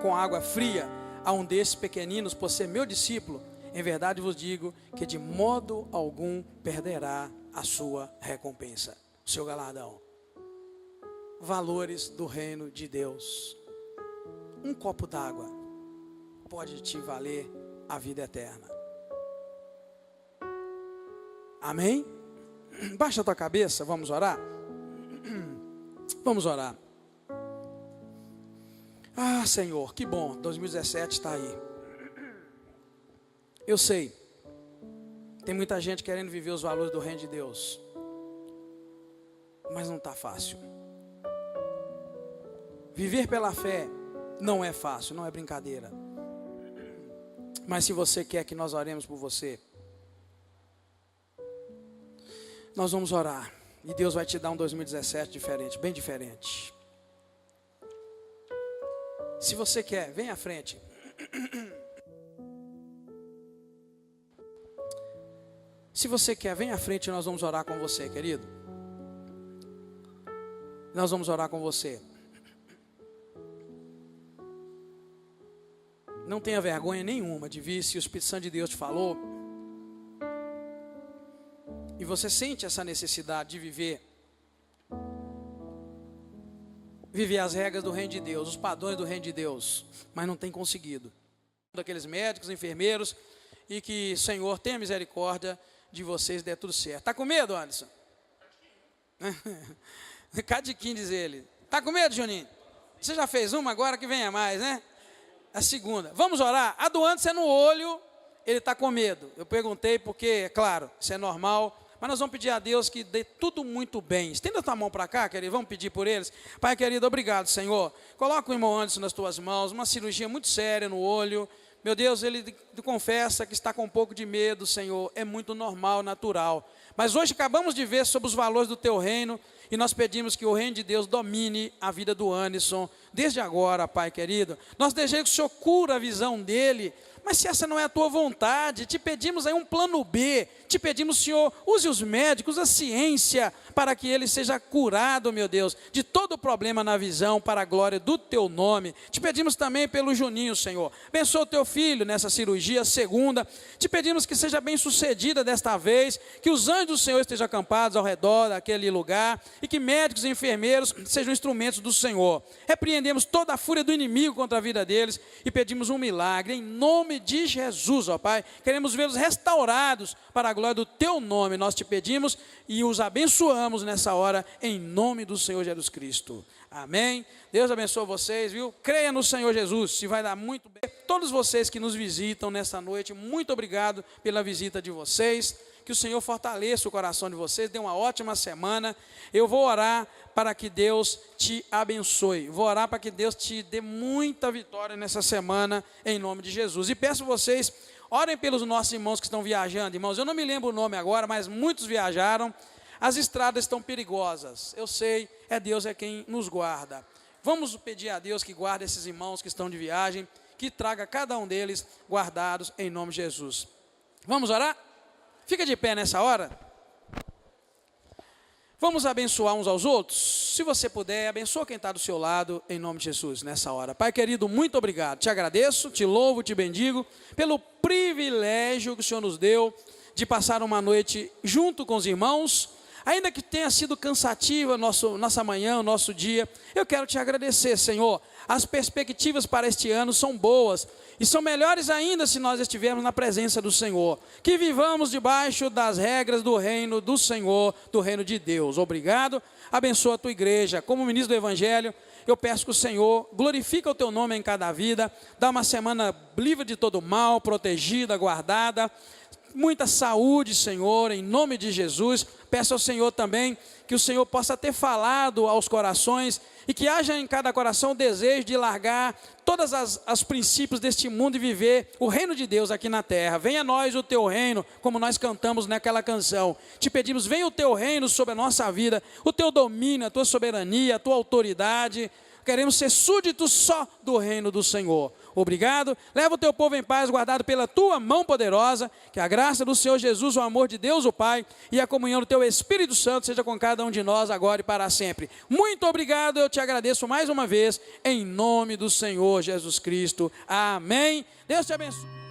com água fria, a um desses pequeninos, por ser meu discípulo, em verdade vos digo que de modo algum perderá a sua recompensa, o seu galardão. Valores do reino de Deus. Um copo d'água pode te valer a vida eterna. Amém? Baixa a tua cabeça, vamos orar? Vamos orar. Ah, Senhor, que bom, 2017 está aí. Eu sei, tem muita gente querendo viver os valores do reino de Deus, mas não está fácil. Viver pela fé não é fácil, não é brincadeira. Mas se você quer que nós oremos por você, nós vamos orar. E Deus vai te dar um 2017 diferente, bem diferente. Se você quer, vem à frente. Se você quer, vem à frente e nós vamos orar com você, querido. Nós vamos orar com você. Não tenha vergonha nenhuma de vir, se o Espírito Santo de Deus te falou, e você sente essa necessidade de viver as regras do reino de Deus, os padrões do reino de Deus, mas não tem conseguido. Daqueles médicos, enfermeiros, e que, Senhor, tenha misericórdia de vocês, dê tudo certo. Está com medo, Anderson? Cadiquim, diz ele. Está com medo, Juninho? Você já fez uma, agora que venha mais, né? A segunda. Vamos orar? A do Anderson é no olho, ele está com medo. Eu perguntei porque, é claro, isso é normal. Mas nós vamos pedir a Deus que dê tudo muito bem. Estenda a tua mão para cá, querido, vamos pedir por eles. Pai querido, obrigado, Senhor. Coloca o irmão Anderson nas tuas mãos, uma cirurgia muito séria no olho. Meu Deus, ele confessa que está com um pouco de medo, Senhor. É muito normal, natural. Mas hoje acabamos de ver sobre os valores do teu reino. E nós pedimos que o reino de Deus domine a vida do Anderson. Desde agora, Pai querido. Nós desejamos que o Senhor cura a visão dele. Mas se essa não é a tua vontade, te pedimos aí um plano B, te pedimos, Senhor, use os médicos, a ciência, para que ele seja curado, meu Deus, de todo problema na visão, para a glória do teu nome. Te pedimos também pelo Juninho, Senhor, abençoa o teu filho nessa cirurgia segunda, te pedimos que seja bem sucedida desta vez, que os anjos do Senhor estejam acampados ao redor daquele lugar, e que médicos e enfermeiros sejam instrumentos do Senhor. Repreendemos toda a fúria do inimigo contra a vida deles, e pedimos um milagre, em nome de Jesus, ó Pai, queremos vê-los restaurados para a glória do teu nome, nós te pedimos e os abençoamos nessa hora, em nome do Senhor Jesus Cristo, amém. Deus abençoe vocês, viu? Creia no Senhor Jesus, se vai dar muito bem. Todos vocês que nos visitam nessa noite, muito obrigado pela visita de vocês, que o Senhor fortaleça o coração de vocês, dê uma ótima semana. Eu vou orar para que Deus te abençoe, vou orar para que Deus te dê muita vitória nessa semana, em nome de Jesus. E peço vocês, orem pelos nossos irmãos que estão viajando, irmãos, eu não me lembro o nome agora, mas muitos viajaram. As estradas estão perigosas. Eu sei, Deus é quem nos guarda. Vamos pedir a Deus que guarde esses irmãos que estão de viagem, que traga cada um deles guardados em nome de Jesus. Vamos orar? Fica de pé nessa hora. Vamos abençoar uns aos outros? Se você puder, abençoa quem está do seu lado, em nome de Jesus, nessa hora. Pai querido, muito obrigado. Te agradeço, te louvo, te bendigo, pelo privilégio que o Senhor nos deu de passar uma noite junto com os irmãos. Ainda que tenha sido cansativa nossa manhã, o nosso dia, eu quero te agradecer, Senhor. As perspectivas para este ano são boas e são melhores ainda se nós estivermos na presença do Senhor. Que vivamos debaixo das regras do reino do Senhor, do reino de Deus. Obrigado, abençoa a tua igreja. Como ministro do Evangelho, eu peço que o Senhor glorifique o teu nome em cada vida, dá uma semana livre de todo mal, protegida, guardada. Muita saúde, Senhor, em nome de Jesus. Peço ao Senhor também que o Senhor possa ter falado aos corações e que haja em cada coração o desejo de largar todos os princípios deste mundo e viver o reino de Deus aqui na terra. Venha a nós o teu reino, como nós cantamos naquela canção. Te pedimos, venha o teu reino sobre a nossa vida, o teu domínio, a tua soberania, a tua autoridade. Queremos ser súditos só do reino do Senhor. Obrigado. Leva o teu povo em paz, guardado pela tua mão poderosa. Que a graça do Senhor Jesus, o amor de Deus o Pai e a comunhão do teu Espírito Santo seja com cada um de nós agora e para sempre. Muito obrigado, eu te agradeço mais uma vez, em nome do Senhor Jesus Cristo. Amém. Deus te abençoe.